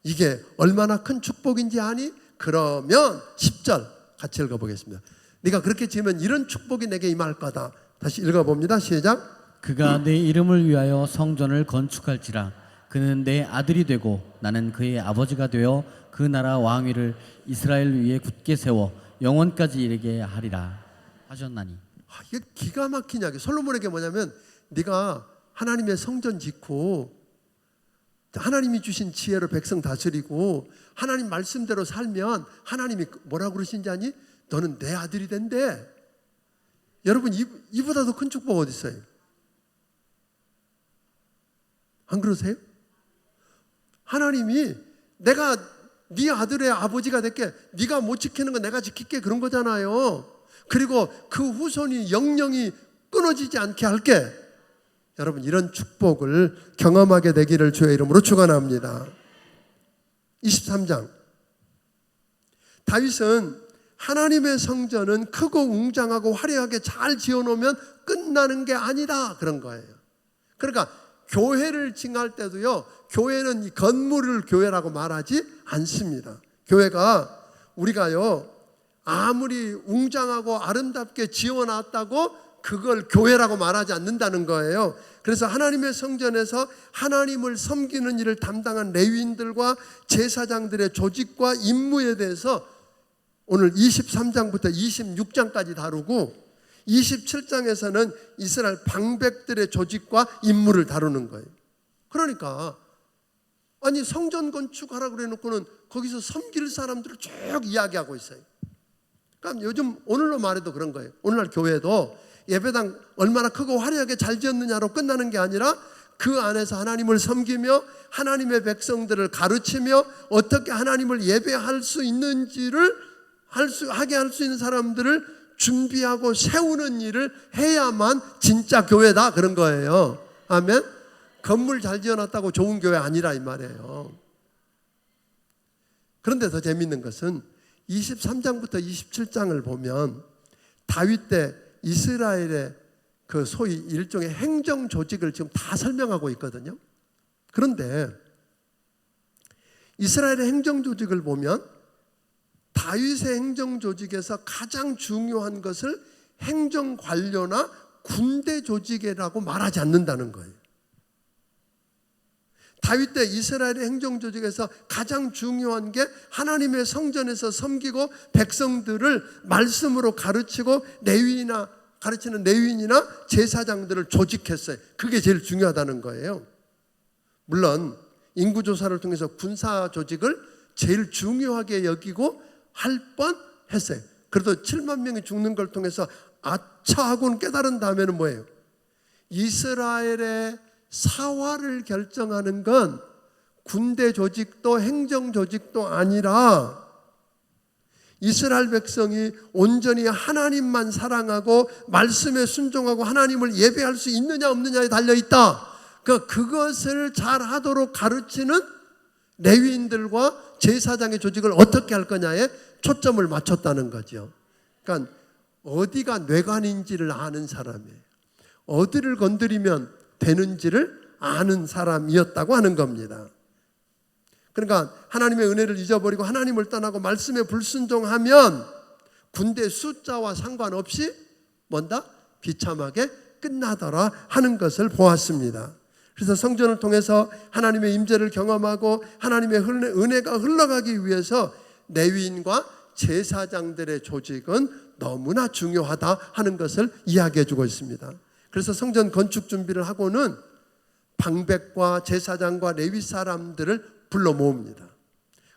이게 얼마나 큰 축복인지 아니? 그러면 10절 같이 읽어보겠습니다. 네가 그렇게 지으면 이런 축복이 내게 임할 거다. 다시 읽어봅니다. 시작. 그가 내 이름을 위하여 성전을 건축할지라. 그는 내 아들이 되고 나는 그의 아버지가 되어 그 나라 왕위를 이스라엘 위에 굳게 세워 영원까지 이르게 하리라 하셨나니. 이게 기가 막힌 이야기. 솔로몬에게 뭐냐면 네가 하나님의 성전 짓고 하나님이 주신 지혜로 백성 다스리고 하나님 말씀대로 살면 하나님이 뭐라고 그러신지 아니? 너는 내 아들이 된대. 여러분 이보다 더 큰 축복 어디 있어요? 안 그러세요? 하나님이 내가 네 아들의 아버지가 될게, 네가 못 지키는 거 내가 지킬게, 그런 거잖아요. 그리고 그 후손이 영영이 끊어지지 않게 할게. 여러분 이런 축복을 경험하게 되기를 주의 이름으로 축원합니다. 23장. 다윗은 하나님의 성전은 크고 웅장하고 화려하게 잘 지어놓으면 끝나는 게 아니다, 그런 거예요. 그러니까 교회를 칭할 때도요, 교회는 이 건물을 교회라고 말하지 않습니다. 교회가 우리가요 아무리 웅장하고 아름답게 지어놨다고 그걸 교회라고 말하지 않는다는 거예요. 그래서 하나님의 성전에서 하나님을 섬기는 일을 담당한 레위인들과 제사장들의 조직과 임무에 대해서 오늘 23장부터 26장까지 다루고 27장에서는 이스라엘 방백들의 조직과 임무를 다루는 거예요. 그러니까 아니 성전 건축하라고 그래놓고는 거기서 섬길 사람들을 쭉 이야기하고 있어요. 그러니까 요즘 오늘로 말해도 그런 거예요. 오늘날 교회도 예배당 얼마나 크고 화려하게 잘 지었느냐로 끝나는 게 아니라 그 안에서 하나님을 섬기며 하나님의 백성들을 가르치며 어떻게 하나님을 예배할 수 있는지를 하게 할 수 있는 사람들을 준비하고 세우는 일을 해야만 진짜 교회다, 그런 거예요. 아멘. 건물 잘 지어놨다고 좋은 교회 아니라 이 말이에요. 그런데 더 재밌는 것은 23장부터 27장을 보면 다윗 때 이스라엘의 그 소위 일종의 행정 조직을 지금 다 설명하고 있거든요. 그런데 이스라엘의 행정 조직을 보면 다윗의 행정 조직에서 가장 중요한 것을 행정 관료나 군대 조직이라고 말하지 않는다는 거예요. 다윗 때 이스라엘의 행정 조직에서 가장 중요한 게 하나님의 성전에서 섬기고 백성들을 말씀으로 가르치고 가르치는 레위인이나 제사장들을 조직했어요. 그게 제일 중요하다는 거예요. 물론 인구조사를 통해서 군사 조직을 제일 중요하게 여기고 할 뻔했어요. 그래도 7만 명이 죽는 걸 통해서 아차 하고는 깨달은 다음에는 뭐예요? 이스라엘의 사활을 결정하는 건 군대 조직도 행정 조직도 아니라 이스라엘 백성이 온전히 하나님만 사랑하고 말씀에 순종하고 하나님을 예배할 수 있느냐 없느냐에 달려있다. 그것을 잘 하도록 가르치는 레위인들과 제사장의 조직을 어떻게 할 거냐에 초점을 맞췄다는 거죠. 그러니까 어디가 뇌관인지를 아는 사람이에요. 어디를 건드리면 되는지를 아는 사람이었다고 하는 겁니다. 그러니까 하나님의 은혜를 잊어버리고 하나님을 떠나고 말씀에 불순종하면 군대 숫자와 상관없이 뭔다? 비참하게 끝나더라 하는 것을 보았습니다. 그래서 성전을 통해서 하나님의 임재를 경험하고 하나님의 은혜가 흘러가기 위해서 레위인과 제사장들의 조직은 너무나 중요하다 하는 것을 이야기해 주고 있습니다. 그래서 성전 건축 준비를 하고는 방백과 제사장과 레위 사람들을 불러 모읍니다.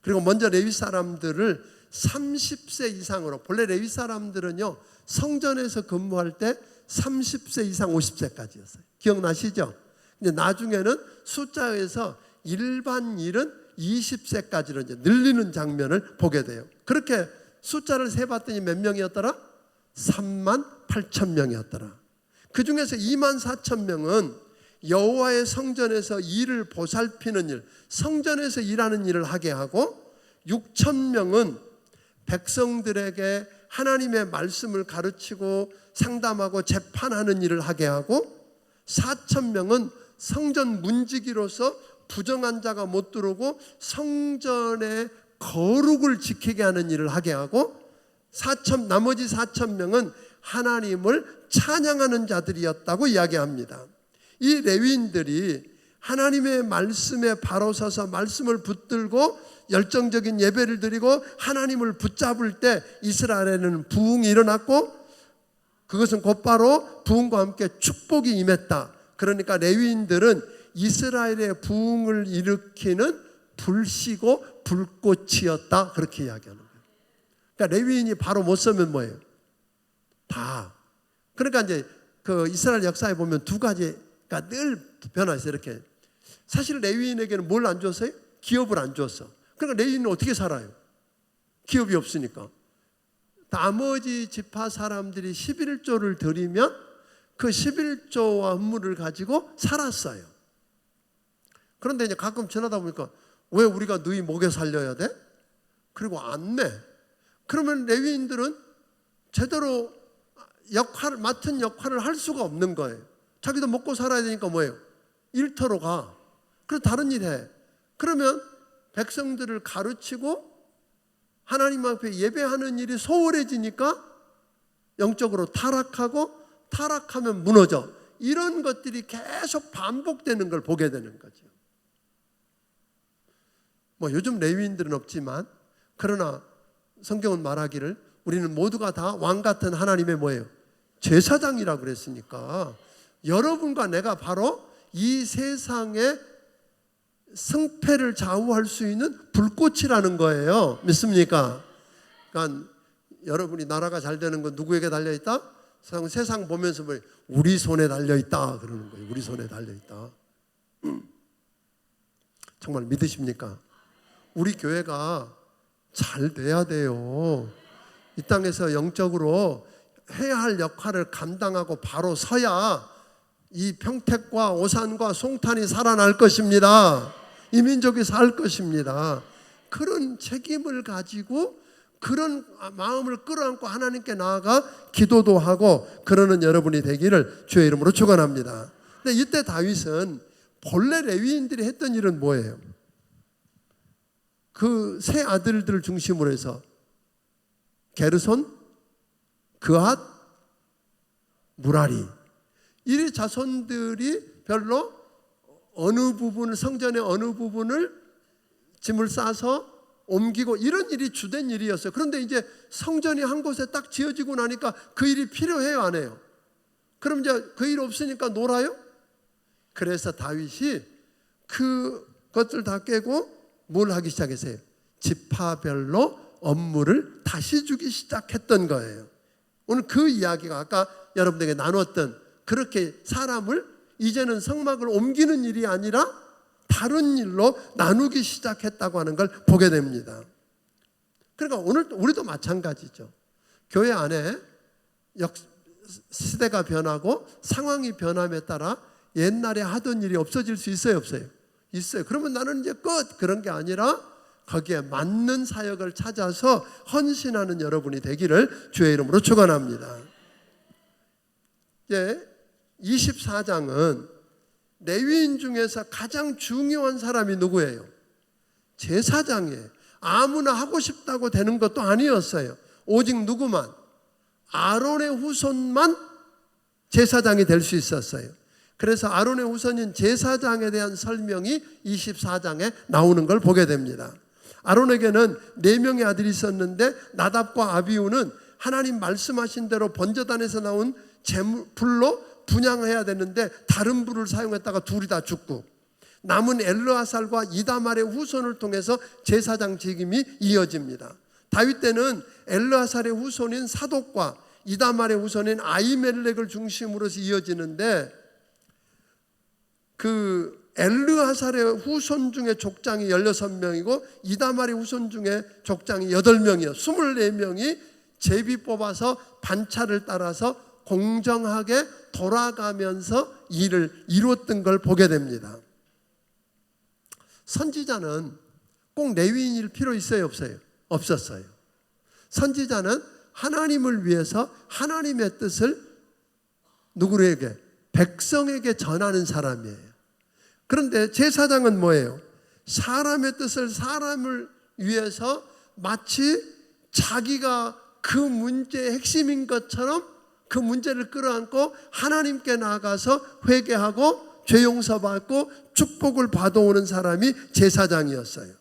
그리고 먼저 레위 사람들을 30세 이상으로, 본래 레위 사람들은요 성전에서 근무할 때 30세 이상 50세까지였어요. 기억나시죠? 근데 나중에는 숫자에서 일반일은 20세까지로 이제 늘리는 장면을 보게 돼요. 그렇게 숫자를 세봤더니 몇 명이었더라? 38,000명이었더라. 그 중에서 24,000명은 여호와의 성전에서 일을 보살피는 일, 성전에서 일하는 일을 하게 하고 6,000명은 백성들에게 하나님의 말씀을 가르치고 상담하고 재판하는 일을 하게 하고 4,000명은 성전 문지기로서 부정한 자가 못 들어오고 성전의 거룩을 지키게 하는 일을 하게 하고 나머지 4,000명은 하나님을 찬양하는 자들이었다고 이야기합니다. 이 레위인들이 하나님의 말씀에 바로 서서 말씀을 붙들고 열정적인 예배를 드리고 하나님을 붙잡을 때 이스라엘에는 부흥이 일어났고 그것은 곧바로 부흥과 함께 축복이 임했다. 그러니까 레위인들은 이스라엘의 부흥을 일으키는 불씨고 불꽃이었다. 그렇게 이야기하는 거예요. 그러니까 레위인이 바로 못 서면 뭐예요? 다. 그러니까 이제 그 이스라엘 역사에 보면 두 가지가 늘 변화했어요. 이렇게. 사실 레위인에게는 뭘 안 줬어요? 기업을 안 줬어. 그러니까 레위인은 어떻게 살아요? 기업이 없으니까. 나머지 지파 사람들이 11조를 드리면 그 11조와 헌물을 가지고 살았어요. 그런데 이제 가끔 지나다 보니까 왜 우리가 너희 목에 살려야 돼? 그리고 안 내. 그러면 레위인들은 제대로 맡은 역할을 할 수가 없는 거예요. 자기도 먹고 살아야 되니까 뭐예요? 일터로 가. 그래서 다른 일 해. 그러면 백성들을 가르치고 하나님 앞에 예배하는 일이 소홀해지니까 영적으로 타락하면 무너져. 이런 것들이 계속 반복되는 걸 보게 되는 거죠. 뭐 요즘 레위인들은 없지만 그러나 성경은 말하기를 우리는 모두가 다 왕 같은 하나님의 뭐예요? 제사장이라고 그랬으니까 여러분과 내가 바로 이 세상의 승패를 좌우할 수 있는 불꽃이라는 거예요. 믿습니까? 그러니까 여러분이 나라가 잘 되는 건 누구에게 달려있다? 세상 보면서 뭐 우리 손에 달려있다 그러는 거예요. 우리 손에 달려있다. 정말 믿으십니까? 우리 교회가 잘 돼야 돼요. 이 땅에서 영적으로 해야 할 역할을 감당하고 바로 서야 이 평택과 오산과 송탄이 살아날 것입니다. 이 민족이 살 것입니다. 그런 책임을 가지고 그런 마음을 끌어안고 하나님께 나아가 기도도 하고 그러는 여러분이 되기를 주의 이름으로 축원합니다. 근데 이때 다윗은 본래 레위인들이 했던 일은 뭐예요? 그 세 아들들을 중심으로 해서 게르손, 그앗, 무라리 이 자손들이 별로 어느 부분을 성전의 어느 부분을 짐을 싸서 옮기고 이런 일이 주된 일이었어요. 그런데 이제 성전이 한 곳에 딱 지어지고 나니까 그 일이 필요해요, 안 해요? 그럼 이제 그 일 없으니까 놀아요? 그래서 다윗이 그것들 다 깨고 뭘 하기 시작했어요? 지파별로 업무를 다시 주기 시작했던 거예요. 오늘 그 이야기가 아까 여러분들에게 나눴던 그렇게 사람을 이제는 성막을 옮기는 일이 아니라 다른 일로 나누기 시작했다고 하는 걸 보게 됩니다. 그러니까 오늘 우리도 마찬가지죠. 교회 안에 시대가 변하고 상황이 변함에 따라 옛날에 하던 일이 없어질 수 있어요, 없어요? 있어요. 그러면 나는 이제 끝 그런 게 아니라 거기에 맞는 사역을 찾아서 헌신하는 여러분이 되기를 주의 이름으로 축원합니다. 24장은 레위인 중에서 가장 중요한 사람이 누구예요? 제사장이에요. 아무나 하고 싶다고 되는 것도 아니었어요. 오직 누구만? 아론의 후손만 제사장이 될 수 있었어요. 그래서 아론의 후손인 제사장에 대한 설명이 24장에 나오는 걸 보게 됩니다. 아론에게는 4명의 아들이 있었는데 나답과 아비후는 하나님 말씀하신 대로 번제단에서 나온 불로 분향해야 되는데 다른 불을 사용했다가 둘이 다 죽고 남은 엘르아살과 이다말의 후손을 통해서 제사장 직임이 이어집니다. 다윗 때는 엘르아살의 후손인 사독과 이다말의 후손인 아히멜렉을 중심으로 이어지는데 그 엘르아살의 후손 중에 족장이 16명이고 이다말의 후손 중에 족장이 8명이요 24명이 제비 뽑아서 반차를 따라서 공정하게 돌아가면서 일을 이루었던 걸 보게 됩니다. 선지자는 꼭 레위인일 필요 있어요, 없어요? 없었어요. 선지자는 하나님을 위해서 하나님의 뜻을 누구에게? 백성에게 전하는 사람이에요. 그런데 제사장은 뭐예요? 사람의 뜻을 사람을 위해서 마치 자기가 그 문제의 핵심인 것처럼 그 문제를 끌어안고 하나님께 나아가서 회개하고 죄 용서받고 축복을 받아오는 사람이 제사장이었어요.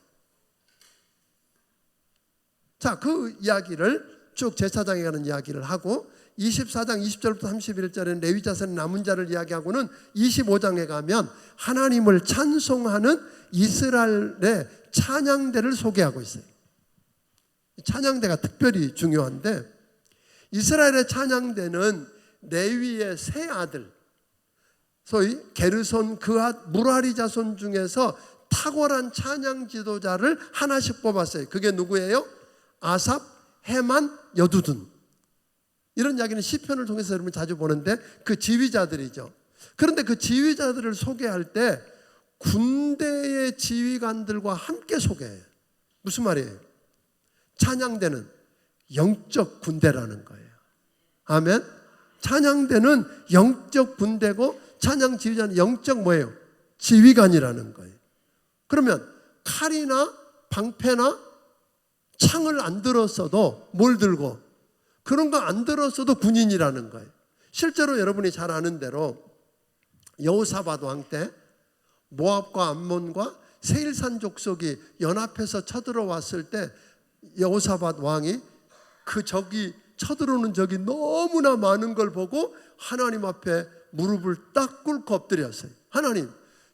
자, 그 이야기를 쭉 제사장에 관한 이야기를 하고 24장 20절부터 31절에는 레위 자손의 남은 자를 이야기하고는 25장에 가면 하나님을 찬송하는 이스라엘의 찬양대를 소개하고 있어요. 찬양대가 특별히 중요한데, 이스라엘의 찬양대는 레위의 세 아들, 소위 게르손, 그핫, 무라리 자손 중에서 탁월한 찬양 지도자를 하나씩 뽑았어요. 그게 누구예요? 아삽, 헤만, 여두둔. 이런 이야기는 시편을 통해서 여러분 자주 보는데 그 지휘자들이죠. 그런데 그 지휘자들을 소개할 때 군대의 지휘관들과 함께 소개해요. 무슨 말이에요? 찬양대는 영적 군대라는 거예요. 아멘. 찬양대는 영적 군대고 찬양 지휘자는 영적 뭐예요? 지휘관이라는 거예요. 그러면 칼이나 방패나 창을 안 들었어도 뭘 들고? 그런 거 안 들었어도 군인이라는 거예요. 실제로 여러분이 잘 아는 대로 여호사밧 왕 때 모압과 암몬과 세일산 족속이 연합해서 쳐들어왔을 때 여호사밧 왕이 그 적이 쳐들어오는 적이 너무나 많은 걸 보고 하나님 앞에 무릎을 딱 꿇고 엎드렸어요. 하나님,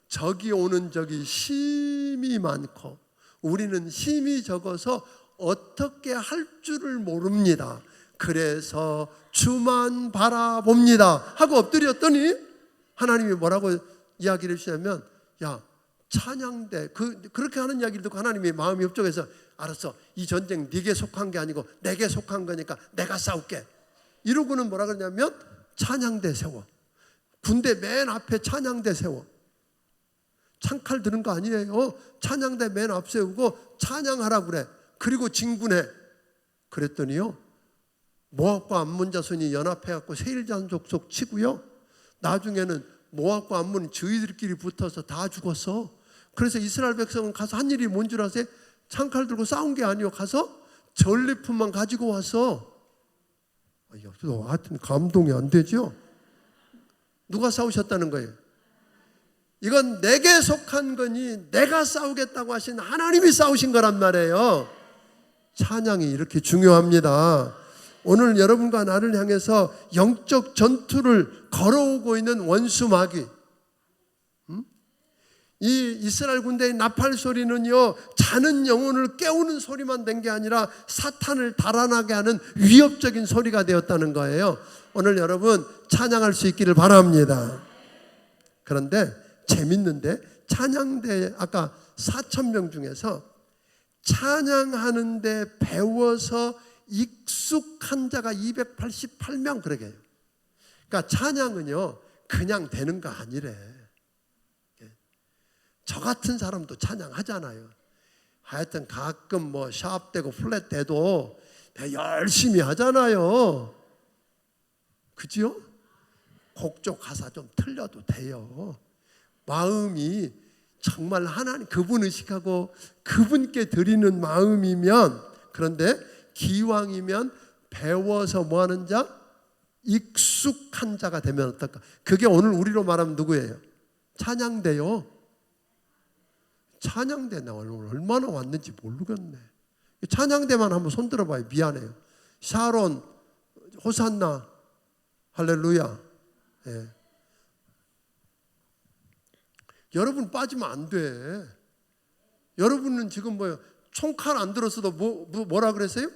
적이 오는 적이 심히 많고 우리는 힘이 적어서 어떻게 할 줄을 모릅니다. 그래서 주만 바라봅니다 하고 엎드렸더니 하나님이 뭐라고 이야기를 해주냐면, 야, 찬양대, 그렇게 하는 이야기를 듣고 하나님이 마음이 협조해서 알았어, 이 전쟁 네게 속한 게 아니고 내게 속한 거니까 내가 싸울게. 이러고는 뭐라 그러냐면 찬양대 세워. 군대 맨 앞에 찬양대 세워. 창칼 드는 거 아니에요. 찬양대 맨 앞 세우고 찬양하라 그래. 그리고 진군해. 그랬더니요, 모압과 암몬 자손이 연합해갖고 세일산 족속 치고요, 나중에는 모압과 암몬 저희들끼리 붙어서 다 죽었어. 그래서 이스라엘 백성은 가서 한 일이 뭔 줄 아세요? 창칼 들고 싸운 게 아니요, 가서 전리품만 가지고 왔어. 하여튼 감동이 안 되죠. 누가 싸우셨다는 거예요? 이건 내게 속한 거니 내가 싸우겠다고 하신 하나님이 싸우신 거란 말이에요. 찬양이 이렇게 중요합니다. 오늘 여러분과 나를 향해서 영적 전투를 걸어오고 있는 원수 마귀, 이 이스라엘 군대의 나팔 소리는요, 자는 영혼을 깨우는 소리만 된 게 아니라 사탄을 달아나게 하는 위협적인 소리가 되었다는 거예요. 오늘 여러분 찬양할 수 있기를 바랍니다. 그런데 재밌는데 찬양대 아까 4,000명 중에서 찬양하는데 배워서 익숙한 자가 288명 그러게 해요. 그러니까 찬양은요 그냥 되는 거 아니래. 저 같은 사람도 찬양하잖아요. 하여튼 가끔 뭐 샵되고 플랫 돼도 열심히 하잖아요. 그죠? 곡조 가사 좀 틀려도 돼요. 마음이 정말 하나님 그분 의식하고 그분께 드리는 마음이면, 그런데 기왕이면 배워서 뭐 하는 자? 익숙한 자가 되면 어떨까? 그게 오늘 우리로 말하면 누구예요? 찬양대요. 찬양대 나 오늘 얼마나 왔는지 모르겠네. 찬양대만 한번 손 들어봐요. 미안해요. 샤론, 호산나, 할렐루야. 예. 여러분 빠지면 안 돼. 여러분은 지금 뭐예요? 총칼 안 들었어도 뭐라 그랬어요?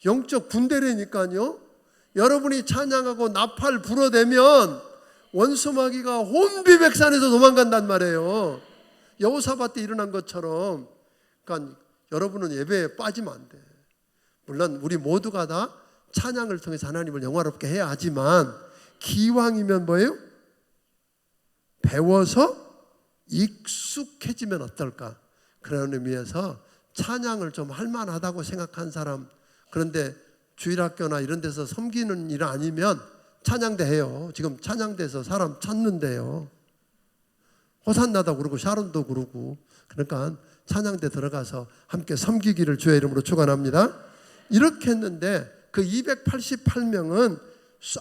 영적 군대라니까요. 여러분이 찬양하고 나팔 불어대면 원수마귀가 혼비백산에서 도망간단 말이에요. 여호사밧 때 일어난 것처럼. 그러니까 여러분은 예배에 빠지면 안 돼. 물론 우리 모두가 다 찬양을 통해서 하나님을 영화롭게 해야 하지만 기왕이면 뭐예요? 배워서 익숙해지면 어떨까? 그런 의미에서 찬양을 좀 할만하다고 생각한 사람, 그런데 주일학교나 이런 데서 섬기는 일 아니면 찬양대 해요. 지금 찬양대에서 사람 찾는데요. 호산나도 그러고 샤론도 그러고. 그러니까 찬양대 들어가서 함께 섬기기를 주의 이름으로 축원합니다. 이렇게 했는데 그 288명은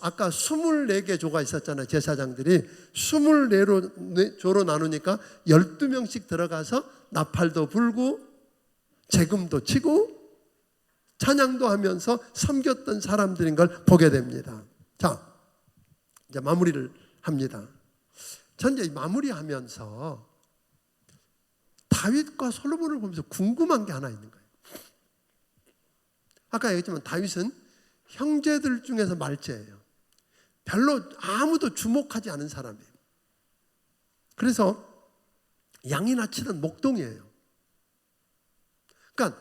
아까 24개 조가 있었잖아요. 제사장들이 24조로 나누니까 12명씩 들어가서 나팔도 불고 재금도 치고 찬양도 하면서 섬겼던 사람들인 걸 보게 됩니다. 자, 이제 마무리를 합니다. 전 이제 마무리하면서 다윗과 솔로몬을 보면서 궁금한 게 하나 있는 거예요. 아까 얘기했지만 다윗은 형제들 중에서 말째예요. 별로 아무도 주목하지 않은 사람이에요. 그래서 양이나 치던 목동이에요. 그러니까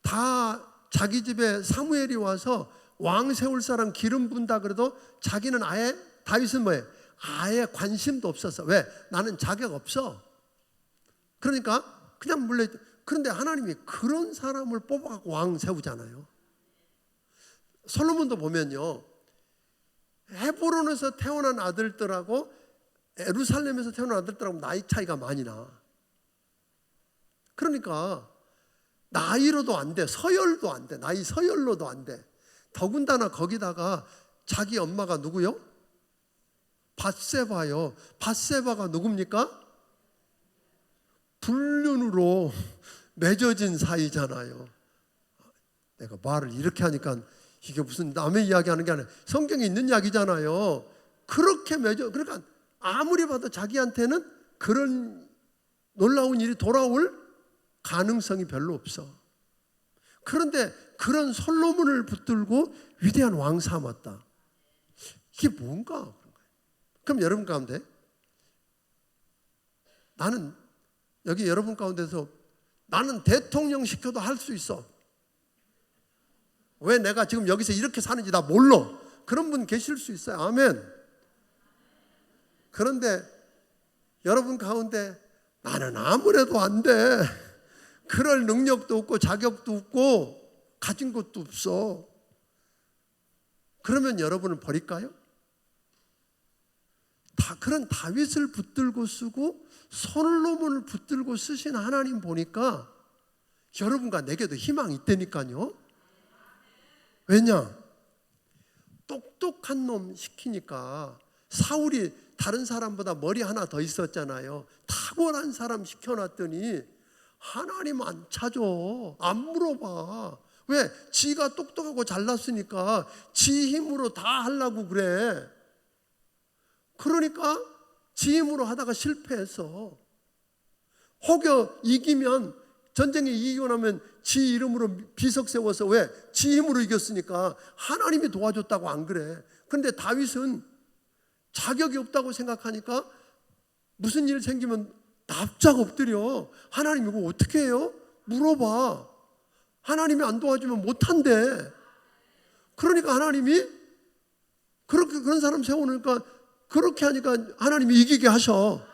다 자기 집에 사무엘이 와서 왕 세울 사람 기름 붓다 그래도 자기는 아예, 다윗은 뭐예요? 아예 관심도 없었어. 왜? 나는 자격 없어. 그러니까 그냥 물려. 그런데 하나님이 그런 사람을 뽑아갖고 왕 세우잖아요. 솔로몬도 보면요, 헤브론에서 태어난 아들들하고 예루살렘에서 태어난 아들들하고 나이 차이가 많이 나. 그러니까 나이로도 안 돼. 서열도 안 돼. 나이 서열로도 안 돼. 더군다나 거기다가 자기 엄마가 누구요? 밧세바요. 밧세바가 누굽니까? 불륜으로 맺어진 사이잖아요. 내가 말을 이렇게 하니까 이게 무슨 남의 이야기 하는 게 아니라 성경에 있는 이야기잖아요. 그렇게 그러니까 아무리 봐도 자기한테는 그런 놀라운 일이 돌아올 가능성이 별로 없어. 그런데 그런 솔로몬을 붙들고 위대한 왕 삼았다. 이게 뭔가? 그럼 여러분 가운데 나는 여기 여러분 가운데서 나는 대통령 시켜도 할 수 있어. 왜 내가 지금 여기서 이렇게 사는지 나 몰라. 그런 분 계실 수 있어요. 아멘. 그런데 여러분 가운데 나는 아무래도 안 돼. 그럴 능력도 없고 자격도 없고 가진 것도 없어. 그러면 여러분은 버릴까요? 그런 다윗을 붙들고 쓰고 솔로몬을 붙들고 쓰신 하나님 보니까 여러분과 내게도 희망이 있다니까요. 왜냐? 똑똑한 놈 시키니까 사울이 다른 사람보다 머리 하나 더 있었잖아요. 탁월한 사람 시켜놨더니 하나님 안 찾아. 안 물어봐. 왜? 지가 똑똑하고 잘났으니까 지 힘으로 다 하려고 그래. 그러니까 지 힘으로 하다가 실패했어. 혹여 이기면, 전쟁에 이기고 나면 지 이름으로 비석 세워서, 왜? 지 힘으로 이겼으니까 하나님이 도와줬다고 안 그래. 그런데 다윗은 자격이 없다고 생각하니까 무슨 일 생기면 납작 엎드려. 하나님 이거 어떻게 해요? 물어봐. 하나님이 안 도와주면 못한대. 그러니까 하나님이 그런 사람 세우니까 그렇게 하니까 하나님이 이기게 하셔.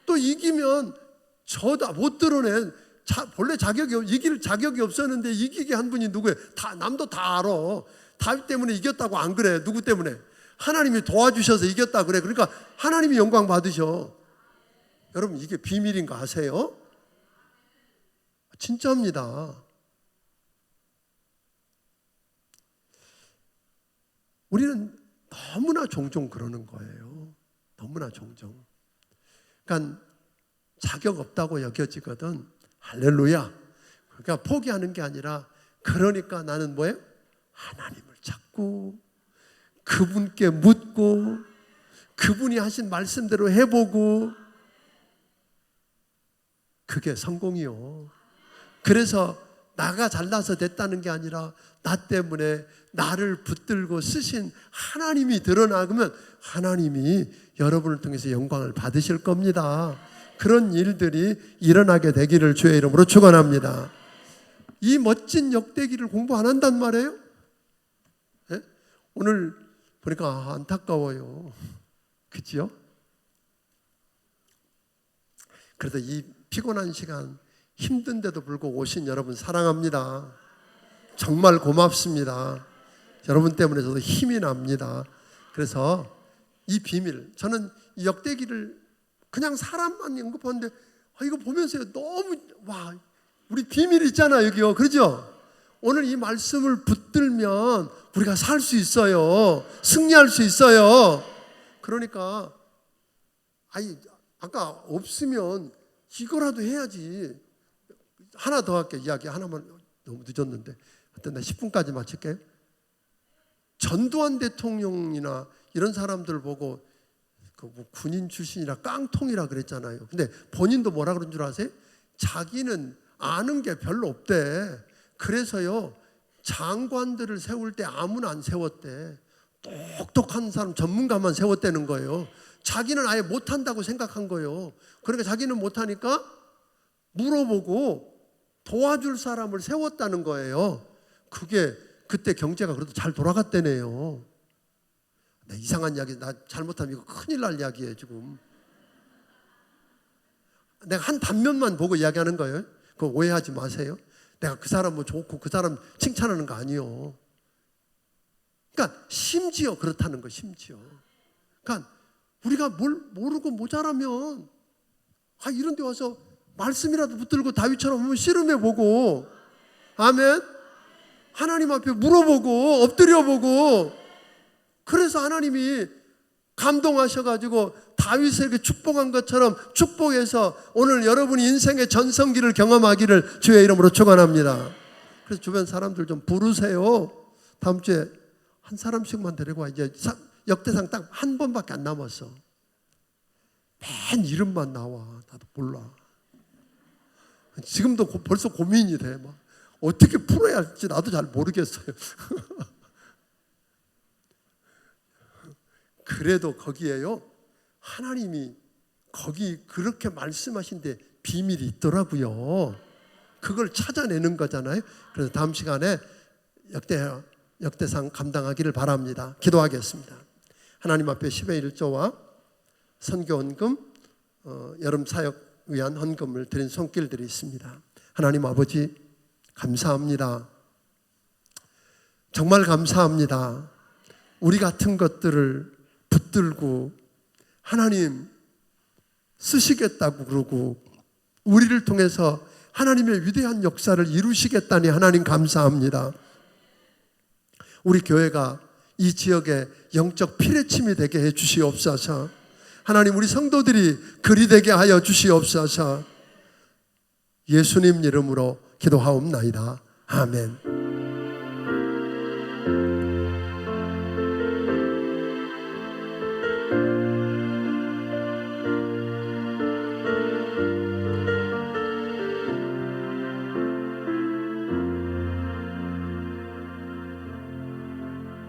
또 이기면 저다 못 드러낸, 본래 이길 자격이 없었는데 이기게 한 분이 누구예요? 남도 다 알아. 다윗 때문에 이겼다고 안 그래. 누구 때문에? 하나님이 도와주셔서 이겼다 그래. 그러니까 하나님이 영광 받으셔. 여러분 이게 비밀인 거 아세요? 진짜입니다. 우리는 너무나 종종 그러는 거예요. 너무나 종종. 그러니까 자격 없다고 여겨지거든. 할렐루야. 그러니까 포기하는 게 아니라, 그러니까 나는 뭐예요? 하나님을 찾고 그분께 묻고 그분이 하신 말씀대로 해보고, 그게 성공이요. 그래서 나가 잘나서 됐다는 게 아니라 나 때문에 나를 붙들고 쓰신 하나님이 드러나면 하나님이 여러분을 통해서 영광을 받으실 겁니다. 그런 일들이 일어나게 되기를 주의 이름으로 축원합니다. 이 멋진 역대기를 공부 안 한단 말이에요? 네? 오늘 보니까 안타까워요. 그치요? 그래도 이 피곤한 시간, 힘든데도 불구하고 오신 여러분 사랑합니다. 정말 고맙습니다. 여러분 때문에 저도 힘이 납니다. 그래서 이 비밀, 저는 이 역대기를 그냥 사람만 언급하는데 이거 보면서 너무 우리 비밀 있잖아 여기요. 그렇죠? 오늘 이 말씀을 붙들면 우리가 살 수 있어요. 승리할 수 있어요. 그러니까 아까 없으면 이거라도 해야지. 하나 더 할게. 이야기 하나만. 너무 늦었는데 하여튼 나 10분까지 마칠게요. 전두환 대통령이나 이런 사람들 보고 뭐 군인 출신이라 깡통이라 그랬잖아요. 근데 본인도 뭐라 그런 줄 아세요? 자기는 아는 게 별로 없대. 그래서요 장관들을 세울 때 아무나 안 세웠대. 똑똑한 사람 전문가만 세웠다는 거예요. 자기는 아예 못한다고 생각한 거예요. 그러니까 자기는 못하니까 물어보고 도와줄 사람을 세웠다는 거예요. 그게 그때 경제가 그래도 잘 돌아갔대네요. 이상한 이야기, 나 잘못하면 이거 큰일 날 이야기예요 지금. 내가 한 단면만 보고 이야기하는 거예요. 그거 오해하지 마세요. 내가 그 사람 뭐 좋고 그 사람 칭찬하는 거 아니에요. 그러니까 심지어 그렇다는 거. 심지어 그러니까 우리가 뭘 모르고 모자라면 이런 데 와서 말씀이라도 붙들고 다윗처럼 한번 씨름해 보고, 아멘, 하나님 앞에 물어보고 엎드려 보고, 그래서 하나님이 감동하셔가지고 다윗에게 축복한 것처럼 축복해서 오늘 여러분이 인생의 전성기를 경험하기를 주의 이름으로 축원합니다. 그래서 주변 사람들 좀 부르세요. 다음 주에 한 사람씩만 데리고 와. 이제 역대상 딱 한 번밖에 안 남았어. 맨 이름만 나와. 나도 몰라. 지금도 벌써 고민이 돼. 막 어떻게 풀어야 할지 나도 잘 모르겠어요. 그래도 거기에요 하나님이 거기 그렇게 말씀하신데 비밀이 있더라고요. 그걸 찾아내는 거잖아요. 그래서 다음 시간에 역대상 감당하기를 바랍니다. 기도하겠습니다. 하나님 앞에 10의 1조와 선교헌금, 여름 사역 위한 헌금을 드린 손길들이 있습니다. 하나님 아버지 감사합니다. 정말 감사합니다. 우리 같은 것들을 붙들고 하나님 쓰시겠다고 그러고 우리를 통해서 하나님의 위대한 역사를 이루시겠다니 하나님 감사합니다. 우리 교회가 이 지역의 영적 피뢰침이 되게 해 주시옵소서. 하나님 우리 성도들이 그리 되게 하여 주시옵소서. 예수님 이름으로 기도하옵나이다. 아멘.